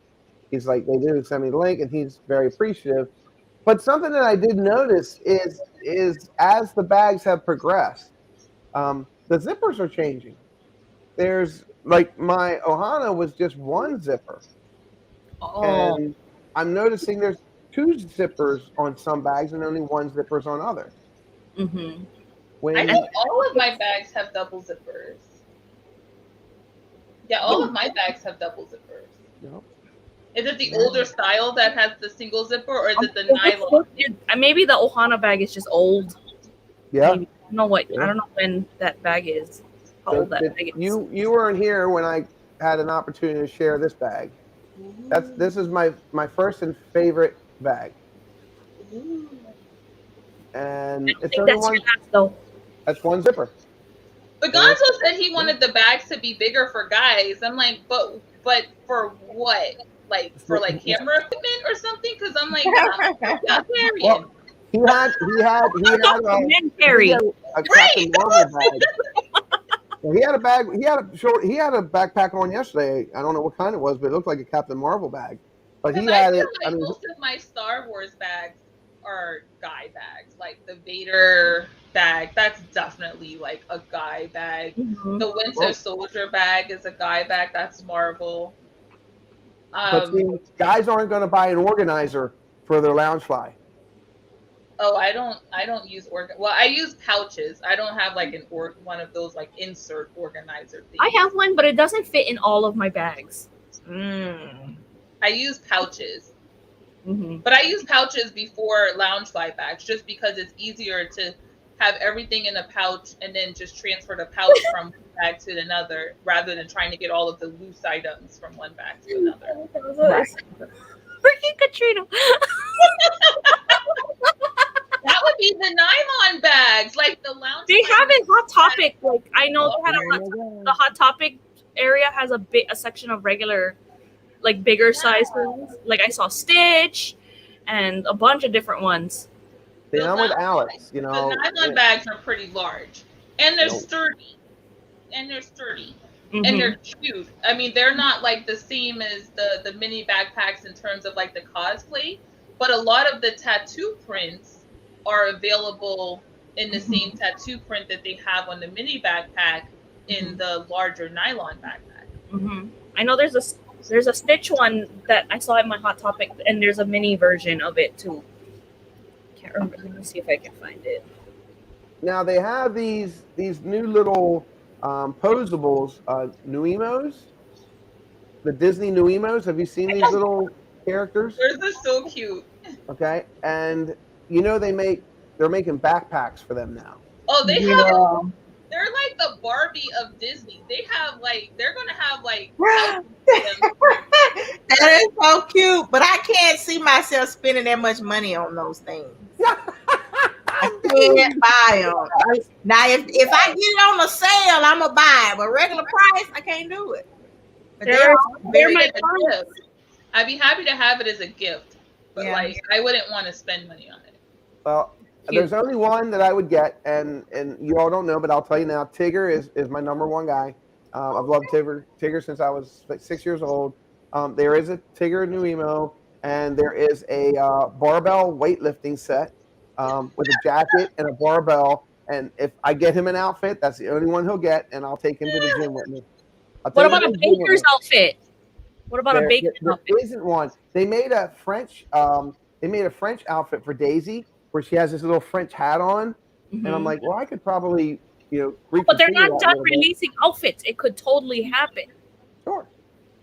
he's like, they did send me the link, and he's very appreciative. But something that I did notice is as the bags have progressed, the zippers are changing. There's like my Ohana was just one zipper, and I'm noticing there's two zippers on some bags and only one zippers on others.
Mm-hmm.
I think all of my bags have double zippers. Yeah, all of my bags have double zippers.
Yep.
Is it the older style that has the single zipper, or is it the nylon?
Maybe the Ohana bag is just old.
Yeah.
Maybe. I don't know what. I don't know when that bag is. How old that bag is.
You weren't here when I had an opportunity to share this bag. This is my first and favorite bag. And
I
it's
think
only
that's
one.
your last, though.
That's one zipper.
But Gonzo said he wanted the bags to be bigger for guys. I'm like, but for what? Like for like camera equipment or something? Because I'm like, not carrying.
Well, he had a Captain Marvel bag. Well, he had a bag. He had a backpack on yesterday. I don't know what kind it was, but it looked like a Captain Marvel bag. But he had it.
Like most of my Star Wars bags are guy bags. Like the Vader bag, that's definitely like a guy bag.
Mm-hmm.
The Winter Soldier bag is a guy bag. That's Marvel.
But see, guys aren't going to buy an organizer for their lounge fly.
Oh, I don't use Well, I use pouches. I don't have like one of those like insert organizer things.
I have one, but it doesn't fit in all of my bags.
I use pouches.
Mm-hmm.
But I use pouches before lounge fly bags just because it's easier to have everything in a pouch and then just transfer the pouch from one bag to another rather than trying to get all of the loose items from one bag to another.
Right. Freaking Katrina.
That would be the nylon bags, like the lounge.
They have a Hot Topic. Like I know they had the Hot Topic area has a section of regular, like bigger size ones. Like I saw Stitch, and a bunch of different ones.
See, I'm with Alex.
The nylon bags are pretty large, and they're sturdy, and they're cute. I mean, they're not like the same as the mini backpacks in terms of like the cosplay, but a lot of the tattoo prints are available in the same tattoo print that they have on the mini backpack in the larger nylon backpack.
Mm-hmm. I know there's a Stitch one that I saw in my Hot Topic, and there's a mini version of it too. Can't remember. Let me see if I can find it.
Now they have these new little posables, Nuimos, the Disney Nuimos. Have you seen these little characters?
They're so cute.
Okay, and they're making backpacks for them now.
Oh, they have. They're like the Barbie of Disney. They're gonna have like.
That is so cute, but I can't see myself spending that much money on those things. I can't buy them. Now, if I get it on a sale, I'm gonna buy it. But regular price, I can't do it. But
they're my gift. I'd be happy to have it as a gift, but I wouldn't want to spend money on it.
Well, there's only one that I would get, and you all don't know, but I'll tell you now. Tigger is my number one guy. I've loved Tigger since I was like 6 years old. There is a Tigger Nuimo, and there is a barbell weightlifting set with a jacket and a barbell. And if I get him an outfit, that's the only one he'll get, and I'll take him to the gym with me.
What about a baker's outfit? What about a baker's outfit?
There isn't one. They made a French outfit for Daisy, where she has this little French hat on, and I'm
Mhm.
like, well, I could probably,
But they're
reconfigure
not
that a
done
little bit.
releasing outfits. It could totally happen.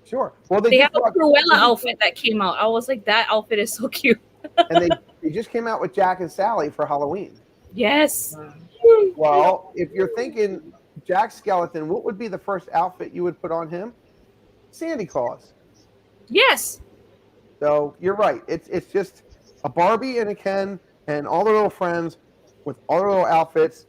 Sure. Well, they
They
just
have a
brought,
Cruella outfit that came out. I was like, that outfit is so cute.
and they just came out with Jack and Sally for Halloween.
Yes.
Well, if you're thinking Jack Skeleton, what would be the first outfit you would put on him? Santa Claus.
Yes.
So you're right. It's just a Barbie and a Ken and all their little friends with all their little outfits.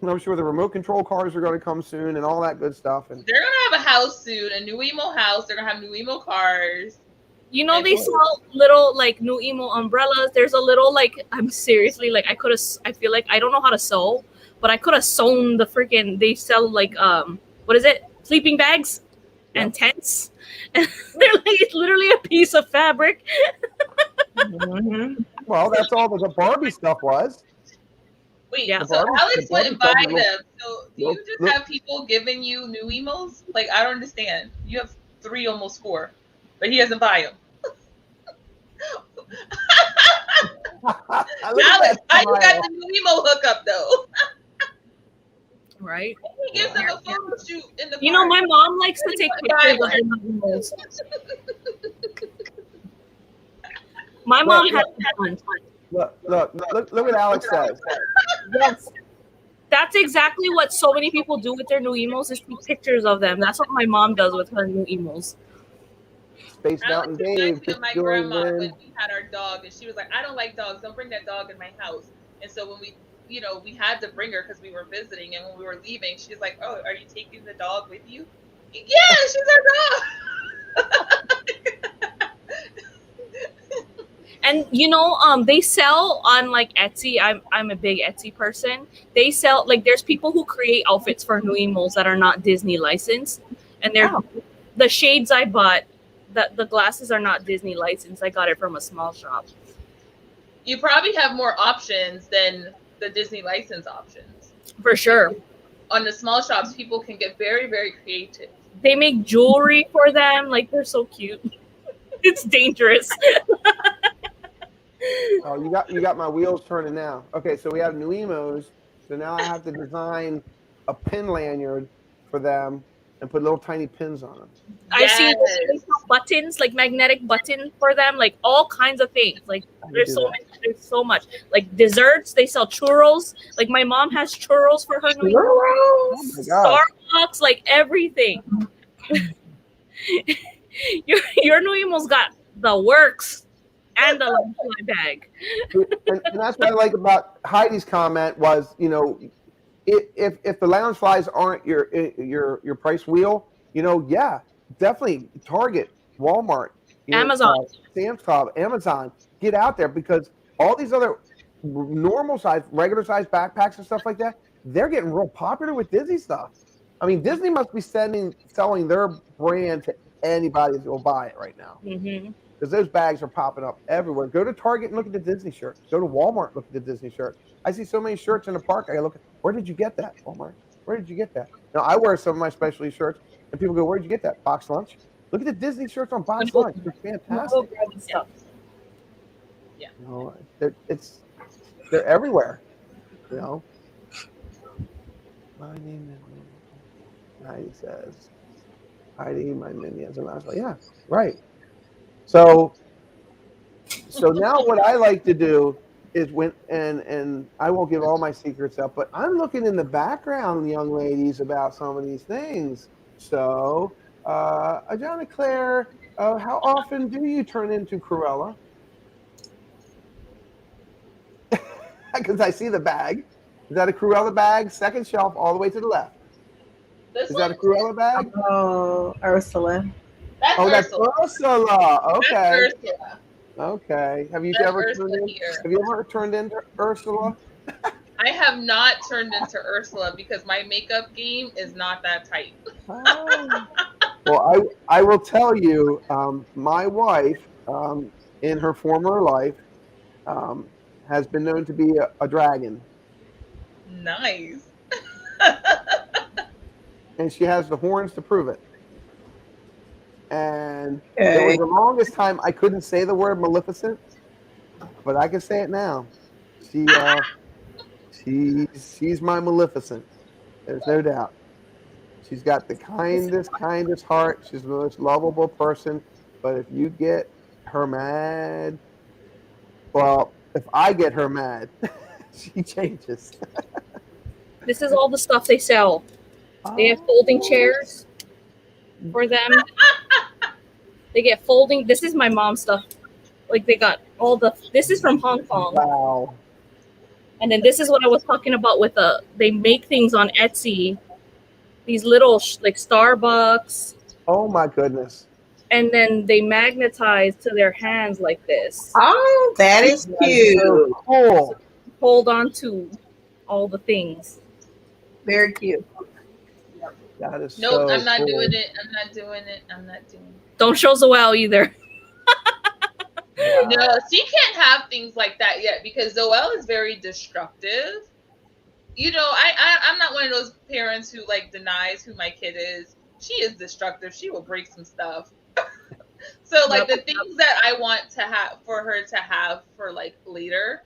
And I'm sure the remote control cars are going to come soon and all that good stuff. And
They're gonna have a house soon, a new emo house. They're gonna have new emo cars.
You know,
And
they sell little like new emo umbrellas. There's a little like, I'm seriously like, I feel like I don't know how to sew, but I could have sewn the freaking, they sell like, what is it? Sleeping bags and tents. And they're like, it's literally a piece of fabric.
Mhm.
well, that's all that the Barbie stuff was.
Wait,
Yeah.
so Alex
the
went and
Barbie
buy
stuff
them. So do you just
look.
have people giving you new emos? Like, I don't understand. You have 3, almost 4, but he doesn't buy them. Alex, how you got the new emo hookup though?
Right.
He gives them a photo shoot in the
You know,
park.
my mom likes to take pictures of the new emos. My mom has one.
Look what Alex says.
Yes. That's exactly what so many people do with their new emos is take pictures of them. That's what my mom does with her new emos.
Space Mountain
Alex
Dave.
reminds me of my grandma when we had our dog, and she was like, "I don't like dogs. Don't bring that dog in my house." And so when we, we had to bring her because we were visiting, and when we were leaving, she's like, "Oh, are you taking the dog with you?" Yeah, she's our dog.
And they sell on like Etsy. I'm a big Etsy person. They sell like there's people who create outfits for new emos that are not Disney licensed, and they're the shades I bought. The glasses are not Disney licensed. I got it from a small shop.
You probably have more options than the Disney license options.
For sure.
On the small shops, people can get very, very creative.
They make jewelry for them. Like, they're so cute. It's dangerous.
Oh, you got my wheels turning now. Okay, so we have new emos. So now I have to design a pin lanyard for them and put little tiny pins on them.
I've seen buttons, like magnetic buttons for them, like all kinds of things. Like there's so much. Like desserts, they sell churros. Like my mom has churros for her new
Churros.
Oh Starbucks, like everything. your new emo's got the works and the Loungefly bag.
And that's what I like about Heidi's comment was, if the Loungeflies aren't your price wheel, yeah, definitely Target, Walmart,
Amazon,
Sam's Club, Amazon, get out there because all these other normal size, regular size backpacks and stuff like that, they're getting real popular with Disney stuff. I mean, Disney must be selling their brand to anybody that will buy it right now.
Mm-hmm.
Because those bags are popping up everywhere. Go to Target and look at the Disney shirts. Go to Walmart and look at the Disney shirts. I see so many shirts in the park. I look, where did you get that, Walmart? Where did you get that? Now, I wear some of my specialty shirts, and people go, where did you get that? Box Lunch? Look at the Disney shirts on Box Lunch. They're fantastic.
Yeah.
They're everywhere. My name is Heidi says, Heidi, my minions. And I was like, yeah, right. So now what I like to do is and I won't give all my secrets up, but I'm looking in the background, young ladies, about some of these things. So, Ajana Claire, how often do you turn into Cruella? Because I see the bag. Is that a Cruella bag? Second shelf, all the way to the left. Is that a Cruella bag?
Oh, Ursula.
That's
Ursula. Okay.
That's Ursula.
Okay. Have you
That's
ever turned into Ursula?
I have not turned into Ursula because my makeup game is not that tight.
Oh. Well, I will tell you, my wife, in her former life, has been known to be a dragon.
Nice.
And she has the horns to prove it. And there was the longest time I couldn't say the word Maleficent, but I can say it now. She's my Maleficent. There's no doubt. She's got the kindest heart. She's the most lovable person. But if you get her mad, well, if I get her mad, she changes.
This is all the stuff they sell. They have folding chairs for them. They get folding. This is my mom's stuff. Like they got all the. This is from Hong Kong.
Wow.
And then this is what I was talking about with the. They make things on Etsy. These little like Starbucks.
Oh my goodness.
And then they magnetize to their hands like this.
Oh, that is cute.
So cool.
So hold on to all the things.
Very cute.
That is
Nope,
so
I'm not
cool.
doing it. I'm not doing it. I'm not doing it.
Don't show Zoel either.
No, she can't have things like that yet because Zoel is very destructive. You know, I'm not one of those parents who like denies who my kid is. She is destructive. She will break some stuff. So like the things that I want to have for her to have for like later,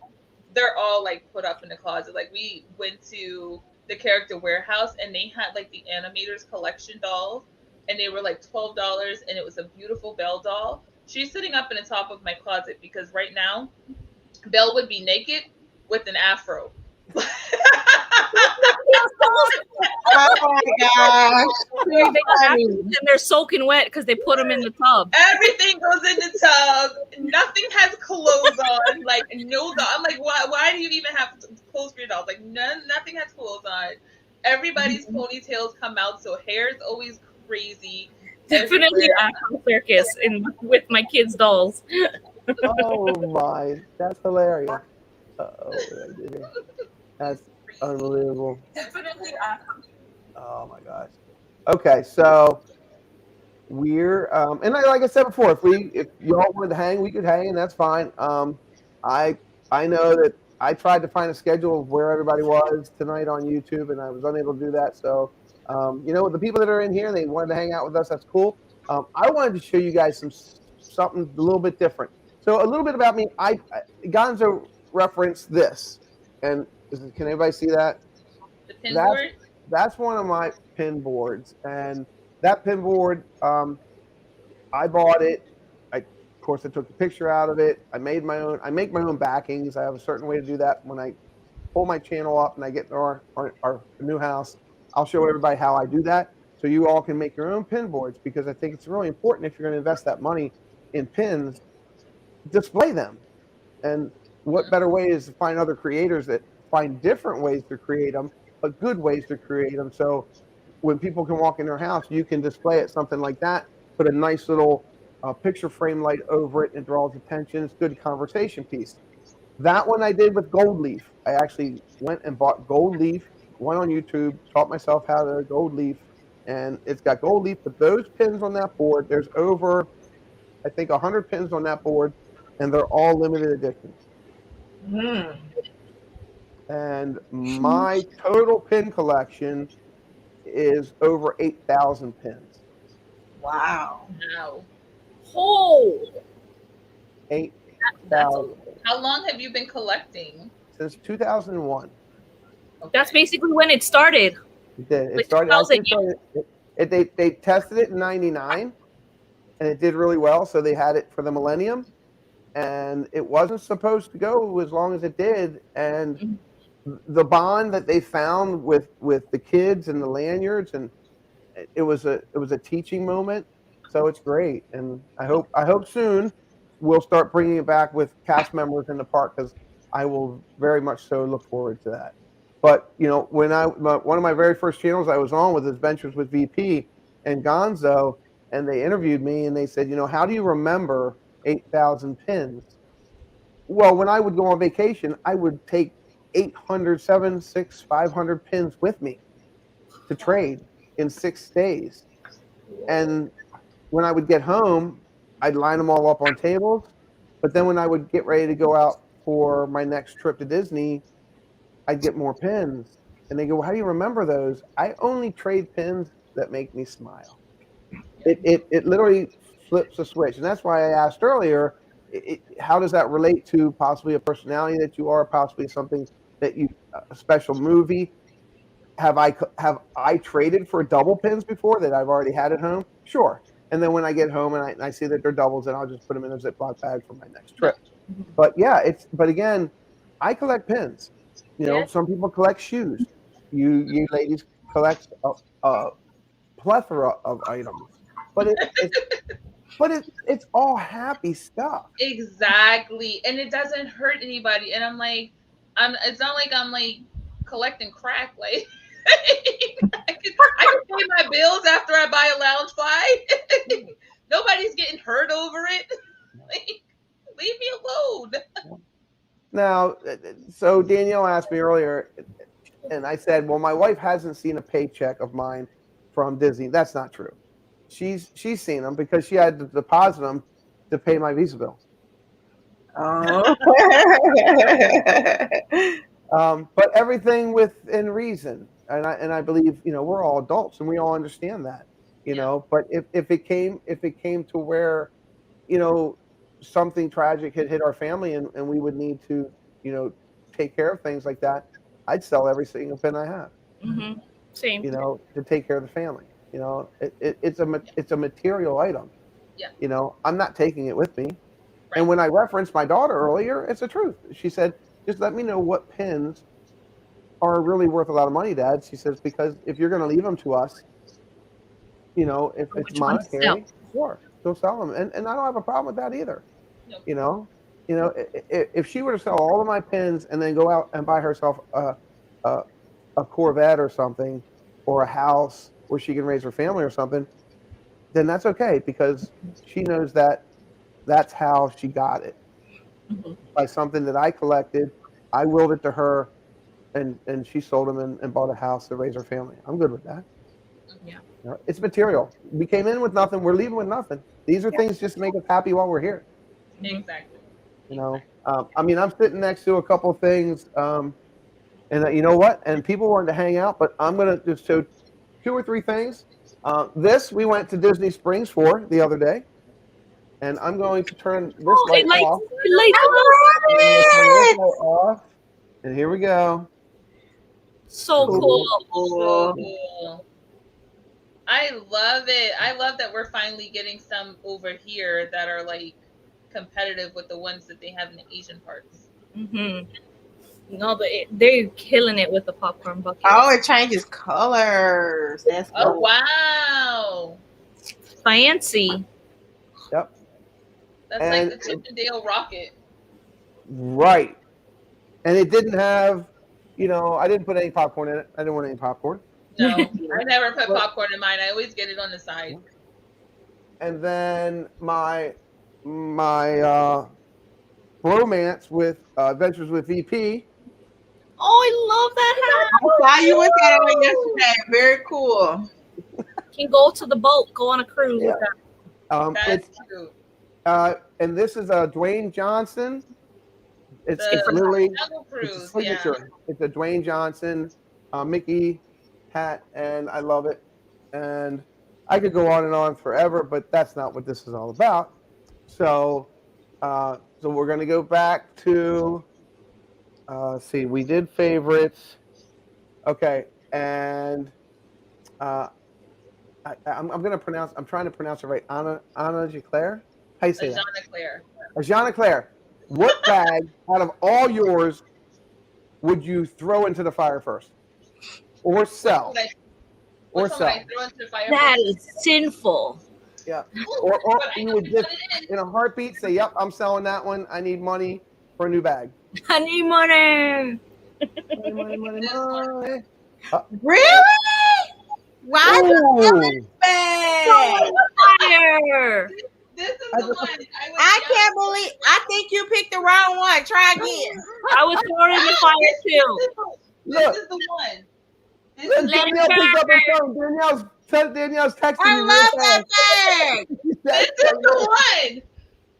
they're all like put up in the closet. Like we went to the Character Warehouse and they had like the Animators Collection dolls and they were like $12 and it was a beautiful Belle doll. She's sitting up in the top of my closet because right now Belle would be naked with an afro.
Oh my gosh.
They got and they're soaking wet because they put them in the tub.
Everything goes in the tub. Nothing has clothes on. Like no doll. I'm like, why do you even have clothes for your dolls? Like nothing has clothes on. Everybody's ponytails come out, so hair is always crazy.
Definitely
everywhere.
Afro Circus with my kids' dolls.
Oh my, that's hilarious. Oh, that's unbelievable.
Definitely
Oh my gosh. Okay, so we're and like I said before, if y'all wanted to hang, we could hang, and that's fine. I know that I tried to find a schedule of where everybody was tonight on YouTube, and I was unable to do that. So, the people that are in here, they wanted to hang out with us. That's cool. I wanted to show you guys something a little bit different. So a little bit about me. Gonzo referenced this, and can anybody see that?
The pin board?
That's one of my pin boards, and that pin board, I bought it. Of course, I took a picture out of it. I made my own. I make my own backings. I have a certain way to do that. When I pull my channel up and I get in our new house, I'll show everybody how I do that, so you all can make your own pin boards, because I think it's really important if you're going to invest that money in pins, display them. And what better way is to find other creators that find different ways to create them, but good ways to create them. So when people can walk in their house, you can display it, something like that, put a nice little picture frame light over it and draws attention. It's a good conversation piece. That one I did with gold leaf. I actually went and bought gold leaf, went on YouTube, taught myself how to gold leaf, and it's got gold leaf. But those pins on that board, there's over, I think, 100 pins on that board, and they're all limited edition. And my total pin collection is over 8,000 pins.
Wow.
Wow.
Oh,
8,000.
How long have you been collecting?
Since 2001.
Okay.
that's basically when it started.
It did. It
Like
started.
2000.
They tested it in '99, and it did really well. So they had it for the millennium, and it wasn't supposed to go as long as it did. And the bond that they found with the kids and the lanyards, and it was a teaching moment. So it's great, and I hope soon we'll start bringing it back with cast members in the park, because I will very much so look forward to that. But when one of my very first channels I was on was Adventures with VP and Gonzo, and they interviewed me and they said, how do you remember 8,000 pins? Well, when I would go on vacation, I would take 800, 700, 600, 500 pins with me to trade in 6 days. And when I would get home, I'd line them all up on tables. But then when I would get ready to go out for my next trip to Disney, I'd get more pins. And they go, well, how do you remember those? I only trade pins that make me smile. It literally flips a switch. And that's why I asked earlier, how does that relate to possibly a personality that you are, possibly something that you a special movie? Have I traded for double pins before that I've already had at home? Sure. And then when I get home and I see that they're doubles, then I'll just put them in a Ziploc bag for my next trip. But yeah, but again, I collect pins.
Yeah.
Some people collect shoes. You ladies collect a plethora of items. But it's all happy stuff.
Exactly. And it doesn't hurt anybody. And I'm like, it's not like I'm like collecting crack. Like I can pay my bills after I buy a lounge fly. Nobody's getting hurt over it. Like, leave me alone.
Now, so Danielle asked me earlier, and I said, well, my wife hasn't seen a paycheck of mine from Disney. That's not true. She's seen them because she had to deposit them to pay my Visa bill.
Oh.
But everything within reason, and I believe we're all adults and we all understand that. But if it came to where something tragic had hit our family and we would need to take care of things like that, I'd sell every single pin I have.
Mm-hmm. Same.
To take care of the family. It's a material item.
Yeah.
I'm not taking it with me.
Right.
And when I referenced my daughter earlier, it's the truth. She said, just let me know what pins are really worth a lot of money, Dad. She says, because if you're going to leave them to us, if it's monetary, sure, go sell them. And I don't have a problem with that either.
No.
If she were to sell all of my pins and then go out and buy herself a Corvette or something, or a house where she can raise her family or something, then that's okay, because she knows that that's how she got it.
Mm-hmm.
By something that I collected, I willed it to her, and she sold them and bought a house to raise her family. I'm good with that.
Yeah.
It's material. We came in with nothing. We're leaving with nothing. These are things just to make us happy while we're here.
Exactly.
I'm sitting next to a couple of things, and you know what? And people wanted to hang out, but I'm going to just show 2 or 3 things. This we went to Disney Springs for the other day, and I'm going to turn this light off. Off. And here we go.
So cool.
So cool. I love it. I love that we're finally getting some over here that are like competitive with the ones that they have in the Asian parts.
Mm-hmm. No, they're killing it with the popcorn bucket.
Oh, it changes colors. That's cool.
Oh, wow.
Fancy.
Yep.
That's like the Chippendale rocket.
Right. And it didn't have, I didn't put any popcorn in it. I didn't want any popcorn.
No, I never put popcorn in mine. I always get it on the side.
And then my romance with Adventures with VP.
Oh, I love that hat.
I saw you with that on yesterday. Very cool.
Can go to the boat, go on a cruise.
Yeah.
That's cute.
And this is a Dwayne Johnson. It's literally it's a signature. Yeah. It's a Dwayne Johnson Mickey hat, and I love it. And I could go on and on forever, but that's not what this is all about. So we're going to go back to see. We did favorites. Okay, and I'm going to pronounce. I'm trying to pronounce it right. Anna Jaclaire. How you say that? Ajana Claire. What bag out of all yours would you throw into the fire first, or sell?
That is sinful.
Yeah. Or you would just in a heartbeat say, "Yep, I'm selling that one. I need money for a new bag."
I need money.
Money. Really? Why the bag?
Fire.
This is the one.
I can't believe. I think you picked the wrong one. Try again.
I was throwing in the fire too.
This is the one.
Danielle picked up her phone. Danielle's texting me.
I love that bag.
This is the one.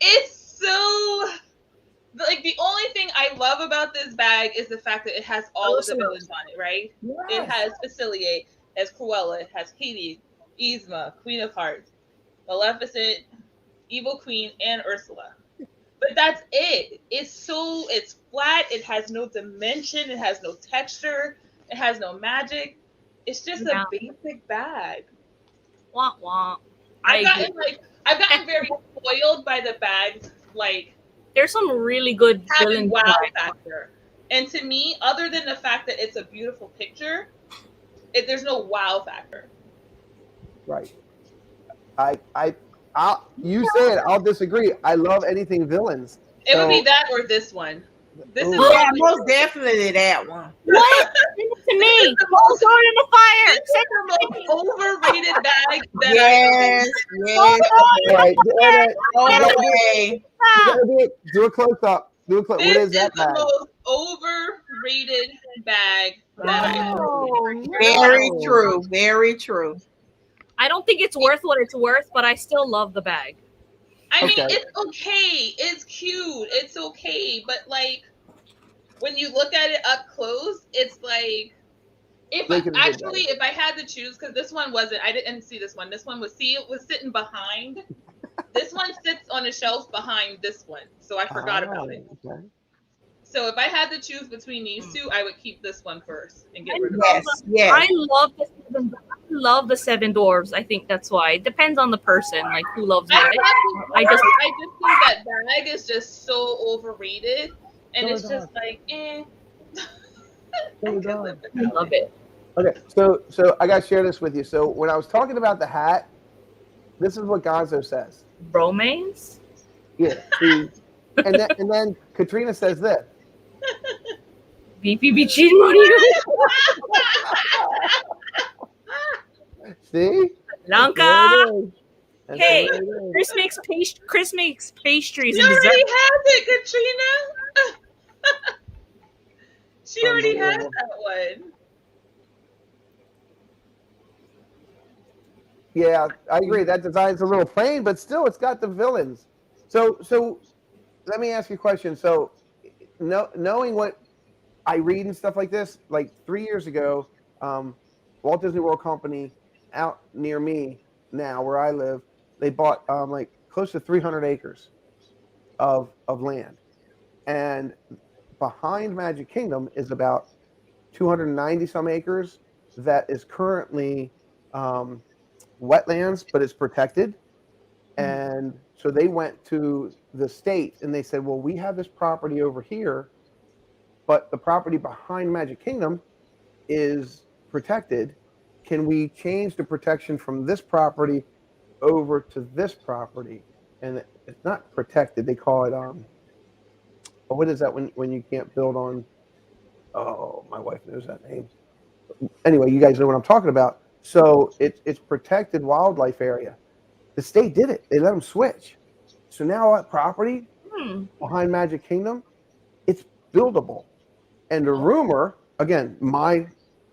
It's so like the only thing I love about this bag is the fact that it has all of the villains on it, right?
Yes.
It has Facilier, it has Cruella, it has Hades, Yzma, Queen of Hearts, Maleficent, Evil Queen, and Ursula. But that's it. It's flat. It has no dimension. It has no texture. It has no magic. It's just
Yeah.
a basic bag.
Wah wah.
I've gotten very spoiled by the bags, like
There's some really good
having
villain
wow
bags.
factor. And to me, other than the fact that it's a beautiful picture, there's no wow factor.
Right. You say it. I'll disagree. I love anything villains.
It would be
So-
that or this one. This is
Ooh.
Yeah,
probably-
most definitely that one.
What? Send it to me. Oh, throw it in the fire.
This is the most overrated bag that
Yes, yes.
All right.
Okay.
You gotta do a close up. What
This
is that
the
bag?
most overrated bag that I own.
Very true. Very true.
I don't think it's worth what it's worth, but I still love the bag.
I mean,
Okay.
it's okay. It's cute. It's okay. But like, when you look at it up close, it's like, if I had to choose, because this one wasn't, I didn't see this one. This one was sitting behind. This one sits on a shelf behind this one, so I forgot about it.
Okay.
So if I had to choose between these two, I would keep this one first and get rid of
Yes,
it.
yes.
I love the seven dwarves. I think that's why. It depends on the person, like who loves
I
it.
just think that bag is just so overrated, and it's just like, eh.
I love it.
Okay, so I gotta share this with you. So when I was talking about the hat, this is what Gonzo says.
Romance?
Yeah. See, and then Katrina says this.
VP be cheating on you?
See?
Lanka!
That's
Hey,
what it is.
Chris makes pastries
She
and
already
dessert.
has it, Katrina. She already has that one.
Yeah, I agree. That design's a little plain, but still, it's got the villains. So let me ask you a question. So, knowing what I read and stuff like this, like 3 years ago, Walt Disney World Company out near me now, where I live, they bought like close to 300 acres of land, and behind Magic Kingdom is about 290 some acres that is currently wetlands, but it's protected. And so they went to the state and they said, well, we have this property over here, but the property behind Magic Kingdom is protected. Can we change the protection from this property over to this property? And it's not protected. They call it, what is that when you can't build on? Oh, my wife knows that name. Anyway, you guys know what I'm talking about. So it's protected wildlife area. The state did it. They let them switch. So now that property behind Magic Kingdom, it's buildable. And the rumor, again,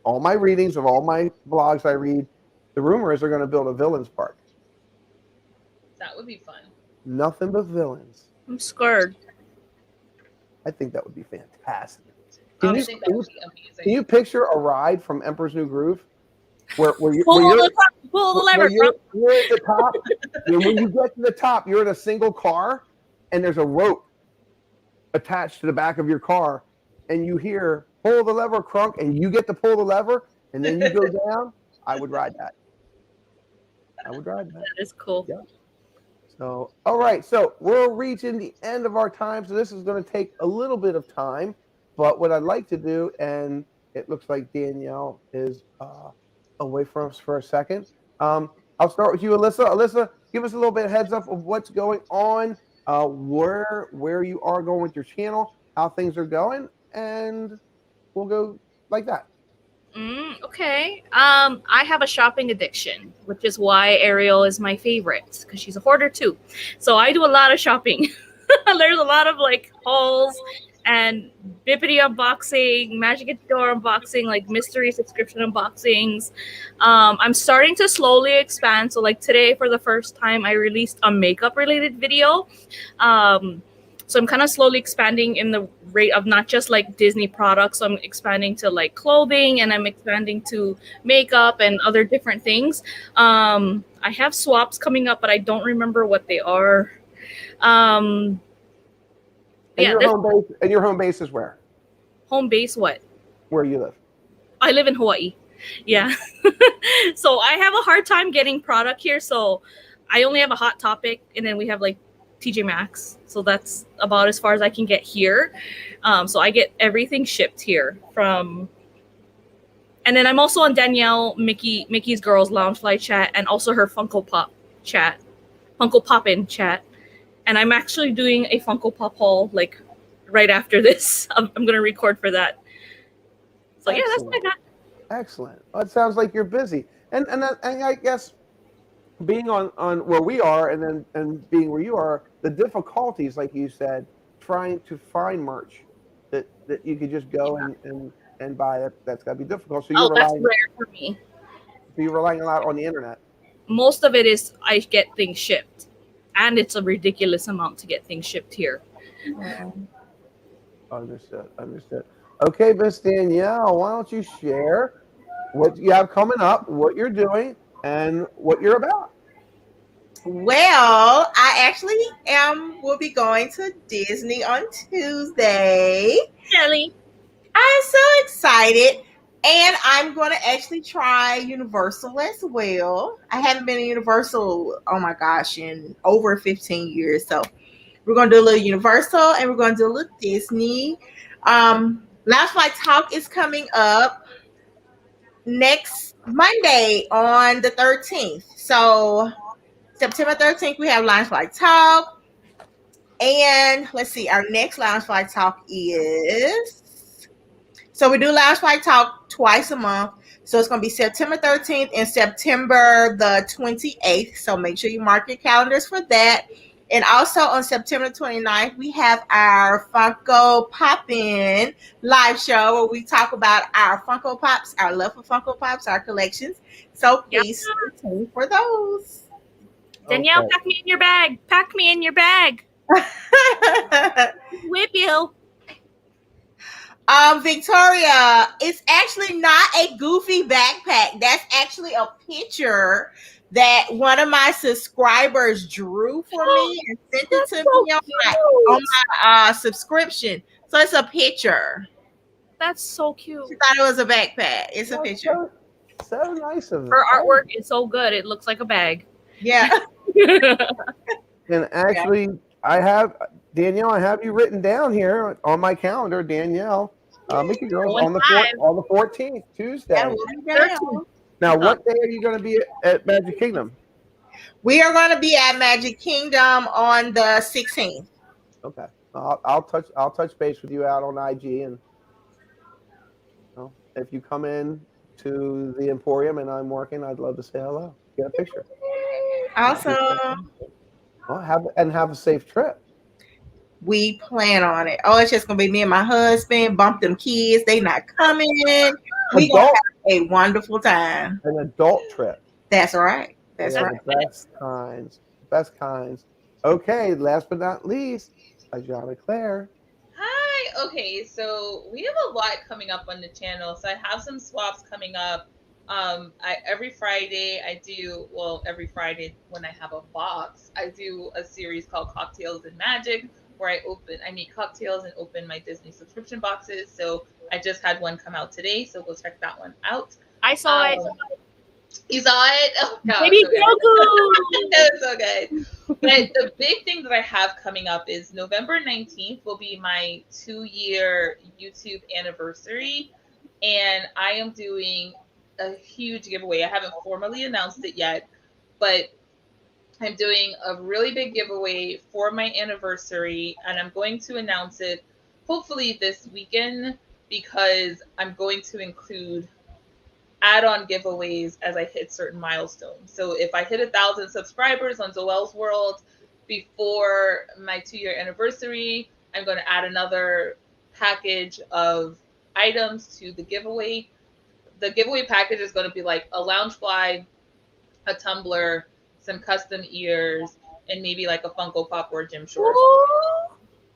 all my readings of all my blogs I read, the rumor is they're going to build a villains park.
That would be fun.
Nothing but villains.
I'm scared.
I think that would be fantastic.
I think that would be amazing.
Can you picture a ride from Emperor's New Groove where
Pull the lever.
you're at the top? And when you get to the top, you're in a single car, and there's a rope attached to the back of your car, and you hear pull the lever, Crunk, and you get to pull the lever, and then you go down. I would ride that.
That is cool.
Yeah. So, all right. So we're reaching the end of our time. So this is going to take a little bit of time. But what I'd like to do, and it looks like Danielle is away from us for a second. I'll start with you, Alyssa. Alyssa, give us a little bit of heads up of what's going on, where you are going with your channel, how things are going, and we'll go like that.
Okay. I have a shopping addiction, which is why Ariel is my favorite, because she's a hoarder too. So I do a lot of shopping. There's a lot of like hauls and Bippity unboxing, Magic at the Door unboxing, like mystery subscription unboxings. I'm starting to slowly expand. So like today, for the first time, I released a makeup related video. So I'm kind of slowly expanding in the rate of not just like Disney products. So I'm expanding to like clothing, and I'm expanding to makeup and other different things. I have swaps coming up, but I don't remember what they are.
And
Yeah,
your
this
home base is where?
home base. What?
Where you live?
I live in Hawaii. Yeah. So I have a hard time getting product here. So I only have a Hot Topic, and then we have like TJ Maxx. So that's about as far as I can get here. So I get everything shipped here from. And then I'm also on Mickey's Girls Loungefly chat, and also her Funko Pop chat, Funko Pop in chat. And I'm actually doing a Funko Pop haul like right after this. I'm gonna record for that. So yeah, that's what I got.
Excellent. Well, it sounds like you're busy, and I guess being on where we are, and being where you are, the difficulties, like you said, trying to find merch that you could just go and buy. That's got to be difficult. So
Oh, that's rare for me.
you're relying a lot on the internet.
Most of it is I get things shipped, and it's a ridiculous amount to get things shipped here.
Understood. Understood. Okay, Miss Danielle, why don't you share what you have coming up, what you're doing, and what you're about?
Well, I actually will be going to Disney on Tuesday.
Kelly.
I'm so excited. And I'm going to actually try Universal as well. I haven't been to Universal, oh my gosh, in over 15 years. So we're going to do a little Universal, and we're going to do a little Disney. Last Flight Talk is coming up next Monday on the 13th. So September 13th, we have Lounge Flight Talk. And let's see, our next Lounge Flight Talk is... So we do Lounge Flight Talk twice a month. So it's going to be September 13th and September the 28th. So make sure you mark your calendars for that. And also on September 29th, we have our Funko Pop-In live show where we talk about our Funko Pops, our love for Funko Pops, our collections. So please stay tuned for those.
Danielle,
Okay.
pack me in your bag. Pack me in your bag. Whip you.
Victoria, it's actually not a goofy backpack. That's actually a picture that one of my subscribers drew for me and sent it to me on my subscription. So it's a picture.
That's so cute.
She thought it was a backpack. It's a picture.
So nice of them.
Her artwork is so good. It looks like a bag.
Yeah.
And actually, I have Danielle. I have you written down here on my calendar, Danielle. Mickey Girls on the 14th, Tuesday.
That will be down.
Now, what day are you going to be at Magic Kingdom?
We are going to be at Magic Kingdom on the 16th.
Okay, I'll touch base with you out on IG, and if you come in to the Emporium and I'm working, I'd love to say hello, get a picture.
Awesome.
Well, have a safe trip.
We plan on it. Oh, it's just gonna be me and my husband. Bump them kids. They not coming. We gonna have a wonderful time.
An adult trip.
That's right. That's right.
The best kinds. Okay, last but not least, Ajana Claire.
Hi. Okay, so we have a lot coming up on the channel. So I have some swaps coming up. Every Friday every Friday when I have a box, I do a series called Cocktails and Magic, where I make cocktails and open my Disney subscription boxes. So I just had one come out today, so go check that one out.
I saw it.
You saw it? Oh god,
Baby
so
Grogu.
It's so good. But the big thing that I have coming up is November 19th will be my 2-year YouTube anniversary, and I am doing a huge giveaway. I haven't formally announced it yet, but I'm doing a really big giveaway for my anniversary, and I'm going to announce it hopefully this weekend, because I'm going to include add-on giveaways as I hit certain milestones. So if I hit 1,000 subscribers on Zoel's World before my 2-year anniversary, I'm going to add another package of items to the giveaway. The giveaway package is going to be like a Loungefly, a tumbler, some custom ears, and maybe like a Funko Pop or a Gym Shore.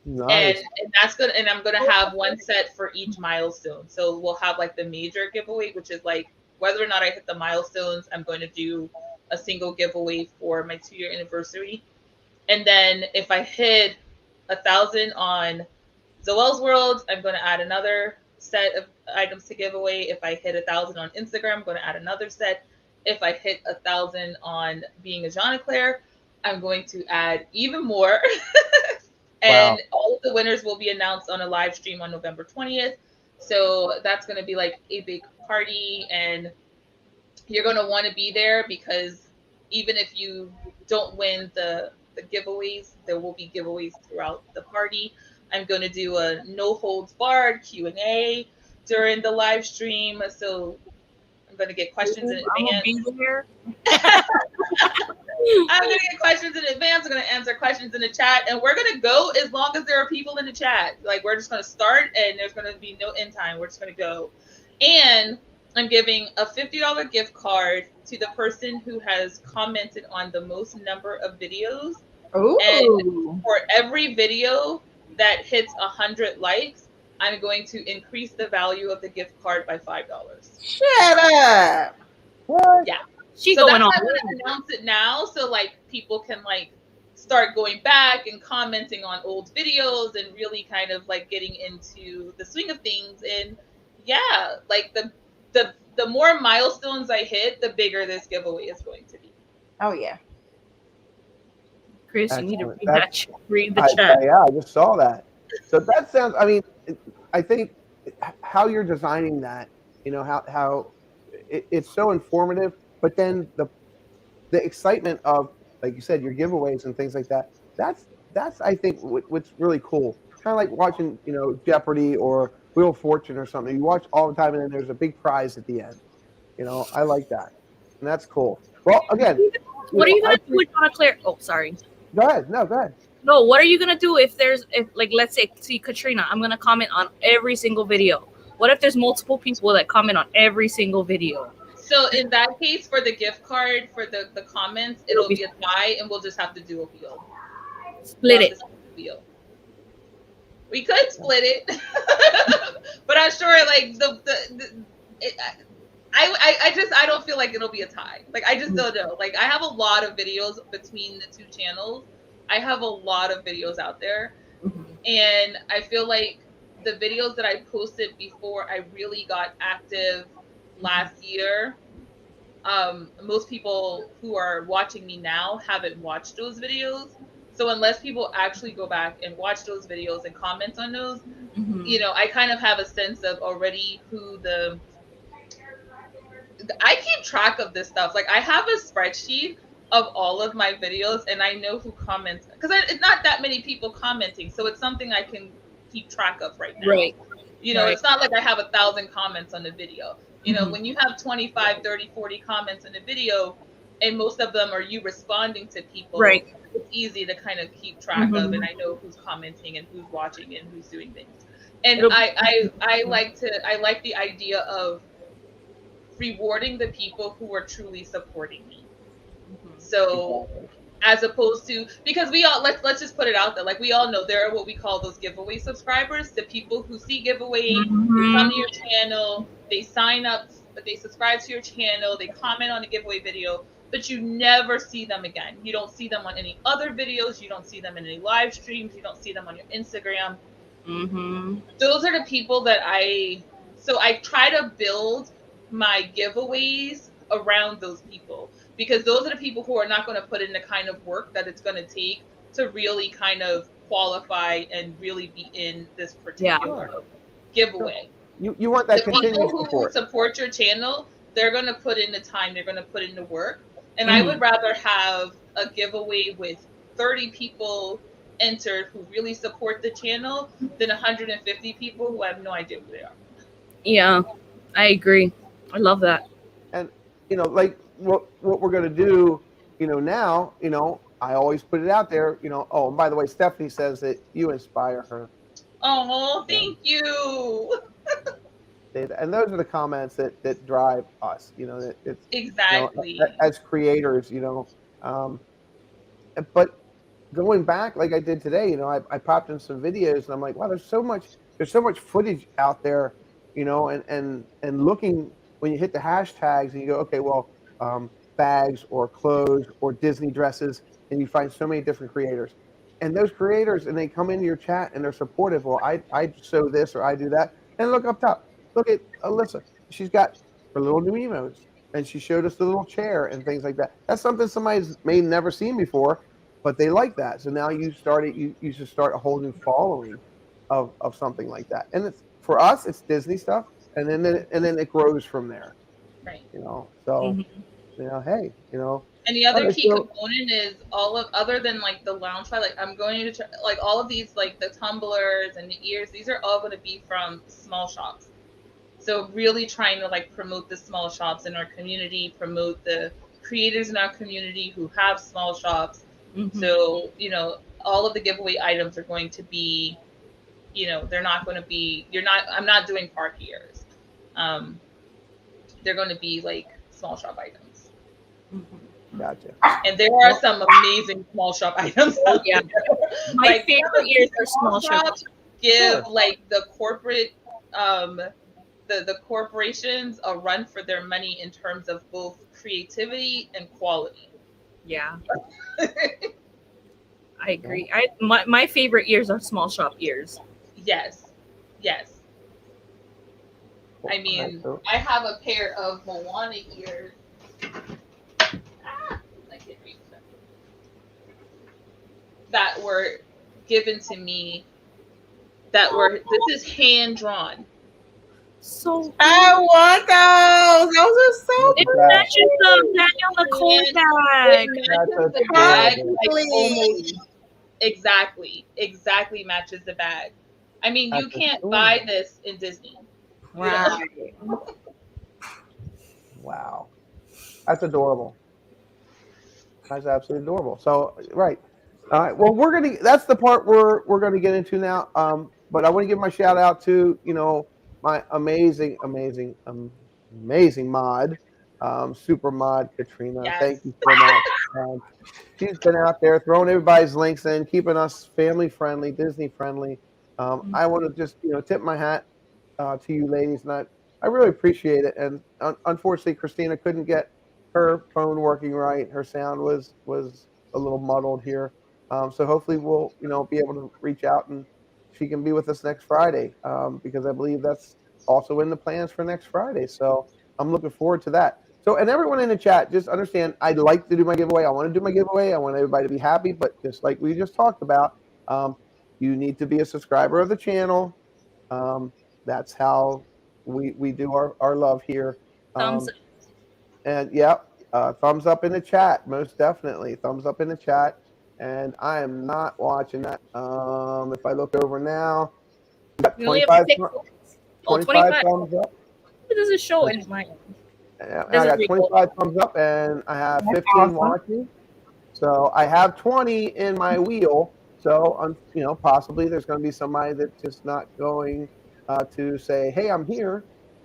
Nice.
And that's good. And I'm gonna have one set for each milestone. So we'll have like the major giveaway, which is like whether or not I hit the milestones, I'm going to do a single giveaway for my 2-year anniversary. And then if I hit 1,000 on Zoel's World, I'm going to add another set of items to give away. If I hit 1,000 on Instagram, I'm going to add another set. If I hit 1,000 on Being a Chanticleer, I'm going to add even more. And all of the winners will be announced on a live stream on November 20th. So that's going to be like a big party, and you're going to want to be there, because even if you don't win the giveaways, there will be giveaways throughout the party. I'm going to do a no holds barred Q&A during the live stream, so I'm going to get questions in advance.
I'm gonna be there.
I'm going to get questions in advance. I'm going to answer questions in the chat, and we're going to go as long as there are people in the chat. Like, we're just going to start, and there's going to be no end time. We're just going to go. And I'm giving a $50 gift card to the person who has commented on the most number of videos.
Ooh.
And for every video that hits 100 likes, I'm going to increase the value of the gift card by $5.
Shut up.
What?
Yeah.
She
So
going
that's
on.
why I'm going to announce it now, so like people can like start going back and commenting on old videos and really kind of like getting into the swing of things. And yeah, like the more milestones I hit, the bigger this giveaway is going to be.
Oh yeah.
Chris, you need to read the
I
chat.
yeah, I just saw that. So that sounds. I mean, I think how you're designing that, you know, how it's so informative. But then the excitement of, like you said, your giveaways and things like that. That's I think what's really cool. Kind of like watching, you know, Jeopardy or Wheel of Fortune or something. You watch all the time, and then there's a big prize at the end. You know, I like that, and that's cool. Well, again,
what are you gonna do with Chanticleer? Oh, sorry.
Go ahead. No, go ahead.
No, what are you gonna do if like, let's say, see Katrina, I'm gonna comment on every single video. What if there's multiple people that comment on every single video?
So in that case, for the gift card, for the comments, it'll be a tie, and we'll just have to do a wheel.
Split it.
Wheel. We could split it, but I'm sure like I don't feel like it'll be a tie. Like, I just don't know. Like, I have a lot of videos between the two channels. I have a lot of videos out there, and I feel like the videos that I posted before I really got active last year, most people who are watching me now haven't watched those videos. So unless people actually go back and watch those videos and comment on those, you know, I kind of have a sense of already who I keep track of this stuff. Like, I have a spreadsheet of all of my videos, and I know who comments, because it's not that many people commenting, so it's something I can keep track of right now.
Right.
You know, it's not like I have 1,000 comments on the video. You know, when you have 25, 30, 40 comments in a video, and most of them are you responding to people,
right,
it's easy to kind of keep track of, and I know who's commenting and who's watching and who's doing things. And I like the idea of rewarding the people who are truly supporting me. So as opposed to, because we all, let's just put it out there, like, we all know there are what we call those giveaway subscribers, the people who see giveaway, they come to your channel, they sign up, they subscribe to your channel, they comment on the giveaway video, but you never see them again. You don't see them on any other videos, you don't see them in any live streams, you don't see them on your Instagram. Those are the people that I try to build my giveaways around those people, because those are the people who are not going to put in the kind of work that it's going to take to really kind of qualify and really be in this particular giveaway.
You want that continuous
people who
support.
Support your channel, they're going to put in the time, they're going to put in the work. And I would rather have a giveaway with 30 people entered who really support the channel than 150 people who have no idea who they are.
Yeah, I agree. I love that.
And, you know, like what we're going to do, you know, now, you know, I always put it out there, you know. Oh, and by the way, Stephanie says that you inspire her.
Oh, thank you.
And those are the comments that drive us, you know, it's
exactly,
you know, as creators, you know. But going back, like I did today, you know, I popped in some videos, and I'm like, wow, there's so much footage out there, you know, and looking, when you hit the hashtags and you go, okay, well, bags or clothes or Disney dresses, and you find so many different creators. and those creators, and they come into your chat and they're supportive. Well, I sew this or I do that, and look up top. Look at Alyssa. She's got her little new emotes, and she showed us the little chair and things like that. That's something somebody's may never seen before, but they like that. So now you should start a whole new following of something like that. And it's for us, it's Disney stuff, and then it grows from there.
Right.
So
Mhm.
hey,
And the other
Okay,
key
so-
component is other than like the Loungefly, like I'm going to try, like all of these, like the tumblers and the ears, these are all going to be from small shops. So really trying to like promote the small shops in our community, promote the creators in our community who have small shops.
Mhm.
So, all of the giveaway items are going to be, they're not going to be, I'm not doing park ears. They're going to be like small shop items.
Gotcha.
And there are some amazing small shop items out
Yeah.
there.
My
Like,
favorite ears are small shops.
give
Sure.
like the corporate the corporations a run for their money in terms of both creativity and quality.
Yeah, I agree. My favorite ears are small shop ears.
Yes. I mean, I have a pair of Moana ears. I can't reach them. That were given to me. This is hand drawn.
So
I want those. Those are so
it
Yeah.
matches the Daniel Nicole bag.
It
That's
matches the
a
bag.
cool
Like,
Please.
almost exactly matches the bag. I mean, you
That's
can't
cool.
buy this in Disney.
right.
Wow. That's adorable. That's absolutely adorable. So, right. All right. Well, that's the part we're gonna get into now. But I want to give my shout out to, my amazing mod, super mod Katrina.
Yes.
Thank you so much. She's been out there throwing everybody's links in, keeping us family friendly, Disney friendly. I want to just, tip my hat to you ladies, and I really appreciate it. And unfortunately, Christina couldn't get her phone working right. Her sound was a little muddled here. So hopefully we'll be able to reach out and she can be with us next Friday, because I believe that's also in the plans for next Friday. So I'm looking forward to that. So, and everyone in the chat, just understand, I'd like to do my giveaway. I want to do my giveaway. I want everybody to be happy, but just like we just talked about, you need to be a subscriber of the channel. That's how we do our love here.
Thumbs up.
And yep, thumbs up in the chat, most definitely. Thumbs up in the chat. And I am not watching that. If I look over now, we got
We only have
25,
25.
thumbs up.
It doesn't show in my.
Yeah, I
Doesn't
got
record.
25 thumbs up, and I have 15
awesome.
watching. So I have 20 in my wheel. So possibly there's going to be somebody that's just not going to say, "Hey, I'm here."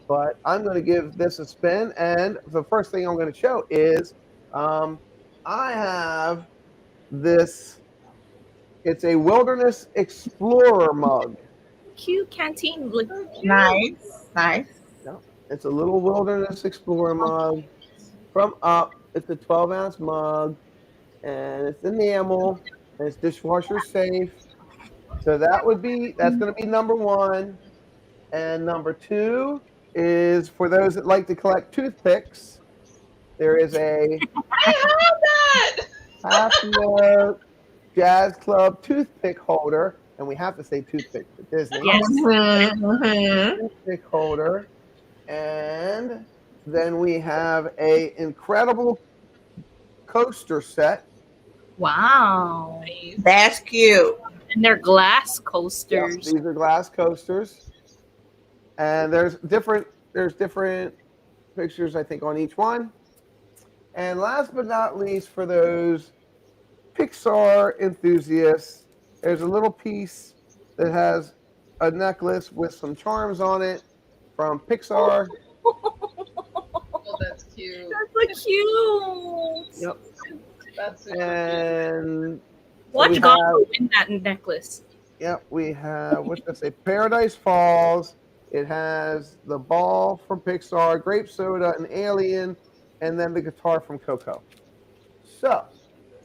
But I'm going to give this a spin, and the first thing I'm going to show is I have this. It's a Wilderness Explorer mug.
Cute canteen. Look.
Nice.
It's a little Wilderness Explorer mug from Up. It's a 12-ounce mug, and it's enamel, and it's dishwasher safe. So that's going to be number one. And number two is for those that like to collect toothpicks. There is a
I have that.
Half Note Jazz Club toothpick holder, and we have to say toothpick for Disney.
Yes.
Toothpick holder, and then we have a incredible coaster set.
Wow.
That's cute.
And they're glass
Yes,
coasters.
these are glass coasters, and there's different pictures I think on each one. And last but not least, for those Pixar enthusiasts, there's a little piece that has a necklace with some charms on it from Pixar.
Oh, that's cute.
That's so cute.
Yep.
That's super
And
Watch
we
God
have-
win that necklace.
Yep, we have, what's that say? Paradise Falls. It has the ball from Pixar, grape soda, an alien, and then the guitar from Coco. So,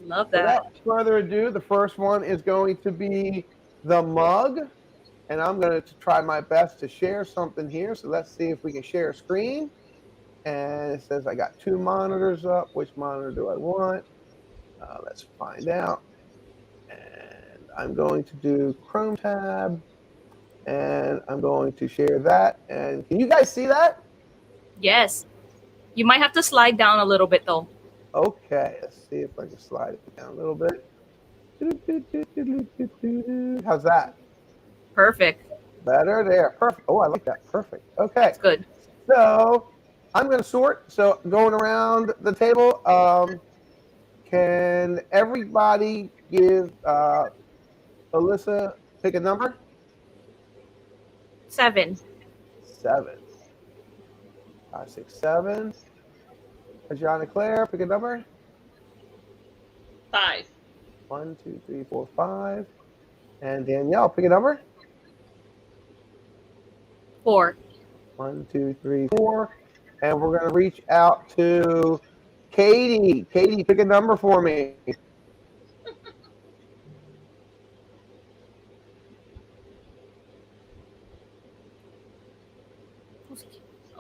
Love that.
Without further ado, the first one is going to be the mug. And I'm going to try my best to share something here. So let's see if we can share a screen. And it says I got two monitors up. Which monitor do I want? Let's find out. And I'm going to do Chrome tab. And I'm going to share that. And can you guys see that?
Yes. You might have to slide down a little bit though.
Okay, let's see if I can slide it down a little bit. How's that?
Perfect.
Better there. Perfect. Oh, I like that. Perfect. Okay.
That's good.
So I'm going to sort. So going around the table, can everybody give Alyssa pick a number?
7.
7. 5, 6, 7. John and Claire, pick a number.
5.
1, 2, 3, 4, 5. And Danielle, pick a number.
4.
1, 2, 3, 4. And we're going to reach out to Katie. Katie, pick a number for me.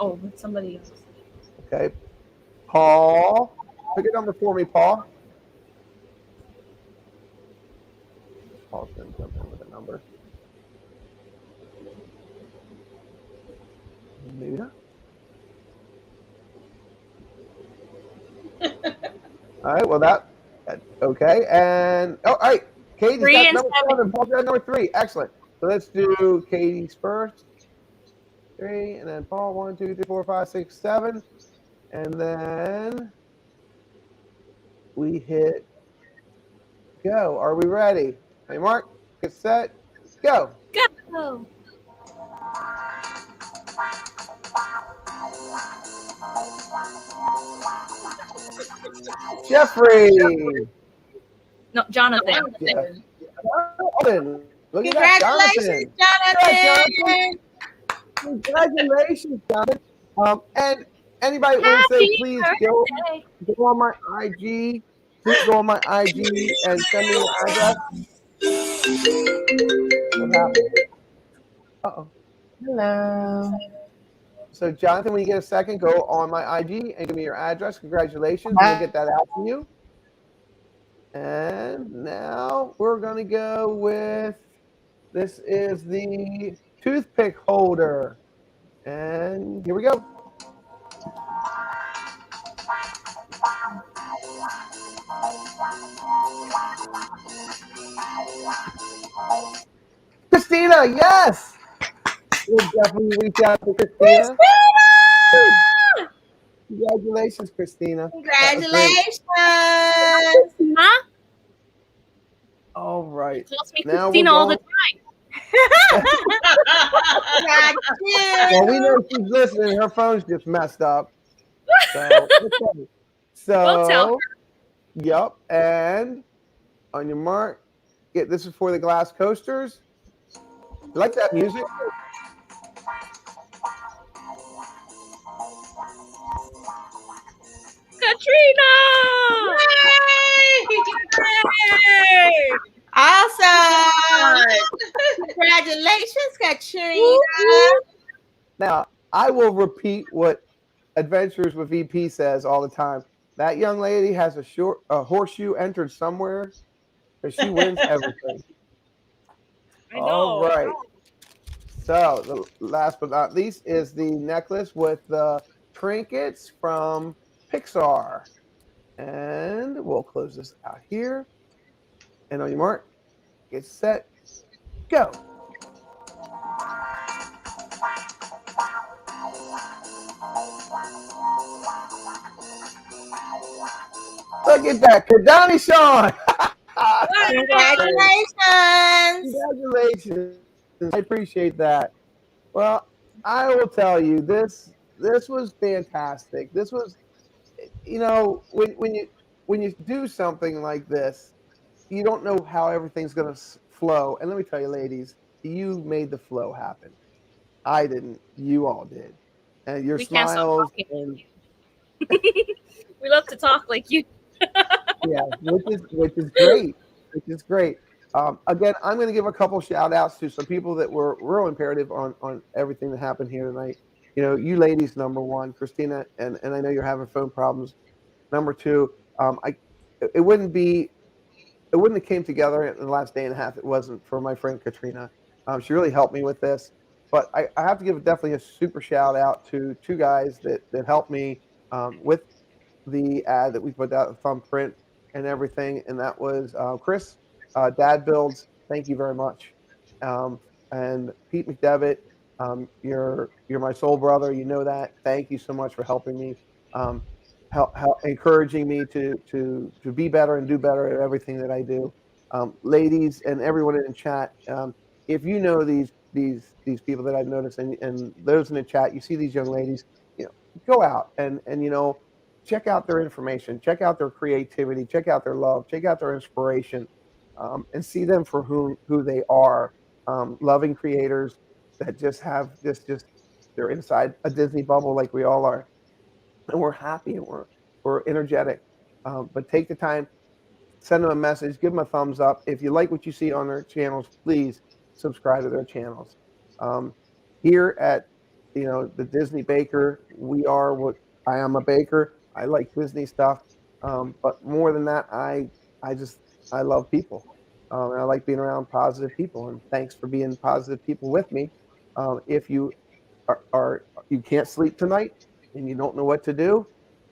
Oh, somebody else.
Okay. Paul, pick a number for me, Paul. Paul's going to jump in with a number. Nita. All right. Well, that okay. And all right, Katie's
3
got
and
number
7.
7. Paul's got number 3. Excellent. So let's do Katie's first. 3, and then Paul. 1, 2, 3, 4, 5, 6, 7, and then we hit go. Are we ready? Hey, Mark, get set, go.
Go.
Jeffrey.
No, Jonathan.
Jonathan. Look at that,
Congratulations,
Jonathan.
Jonathan.
Congratulations, Jonathan. And anybody want to say, please go on my IG. Please go on my IG and send me your address. What happened? Uh-oh.
Hello.
So, Jonathan, when you get a second, go on my IG and give me your address. Congratulations. We'll get that out to you. And now we're going to go with, this is the toothpick holder. And here we go. Christina, yes! We'll definitely reach out to Christina. Congratulations, Christina.
Congratulations.
Huh?
All right.
Calls me
Now
Christina
we're
all the
going-
time.
Well, we know she's listening. Her phone's just messed up. So, okay.
We'll tell her.
Yep. And on your mark, this is for the glass coasters. You like that music?
Katrina! Yay!
Awesome. Congratulations, Katrina.
Now, I will repeat what Adventures with VP says all the time. That young lady has a horseshoe entered somewhere because she wins everything.
I know.
All right. So the last but not least is the necklace with the trinkets from Pixar. And we'll close this out here. And on your mark, get set, go. Look at that, Kadani Sean.
Congratulations.
Congratulations. I appreciate that. Well, I will tell you, this was fantastic. This was, when you do something like this, you don't know how everything's going to flow. And let me tell you, ladies, you made the flow happen. I didn't. You all did. And your
We can't stop
smiles.
talking.
And
We love to talk like you.
Yeah, which is great, which is great. Again, I'm going to give a couple shout outs to some people that were real imperative on everything that happened here tonight. You ladies, number one, Christina, and I know you're having phone problems. Number two, I it wouldn't be it wouldn't have came together in the last day and a half. It wasn't for my friend Katrina. She really helped me with this. But I have to give definitely a super shout out to two guys that helped me with the ad that we put out, the thumbprint and everything, and that was Chris, Dad Builds. Thank you very much, and Pete McDevitt. You're my soul brother. You know that. Thank you so much for helping me, help encouraging me to be better and do better at everything that I do. Ladies and everyone in the chat, if you know these people that I've noticed, and those in the chat, you see these young ladies, go out and check out their information, check out their creativity, check out their love, check out their inspiration, and see them for who they are. Loving creators that just have just they're inside a Disney bubble like we all are, and we're happy and we're energetic. But take the time, send them a message, give them a thumbs up. If you like what you see on their channels, please subscribe to their channels. Um, Here at the Disney Baker, we are what I am, a baker. I like Disney stuff, but more than that, I just I love people, and I like being around positive people. And thanks for being positive people with me. If you you can't sleep tonight and you don't know what to do,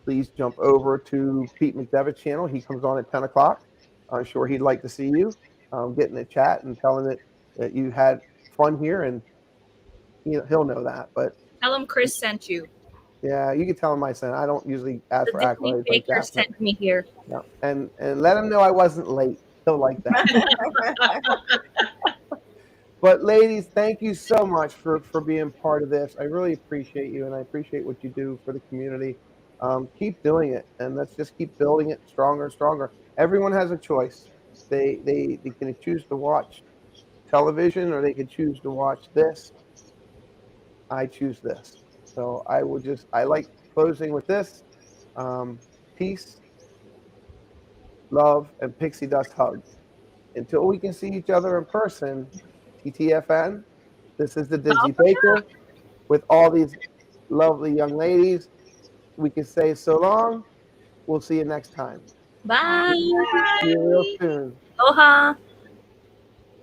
please jump over to Pete McDevitt's channel. He comes on at 10 o'clock. I'm sure he'd like to see you. Get in the chat and tell him that you had fun here, and he'll know that. But
Tell him Chris sent you.
yeah, you can tell him I sent. I don't usually ask
The
for
Disney
accolades like
Baker
that. But,
sent me here.
yeah, and let him know I wasn't late. He'll like that. But ladies, thank you so much for being part of this. I really appreciate you, and I appreciate what you do for the community. Keep doing it, and let's just keep building it stronger and stronger. Everyone has a choice. They can choose to watch television, or they can choose to watch this. I choose this. So I like closing with this. Um, Peace, love, and pixie dust hugs. Until we can see each other in person, TTFN. This is the Disney Baker with all these lovely young ladies. We can say so long. We'll see you next time.
Bye.
See you real soon.
Aloha.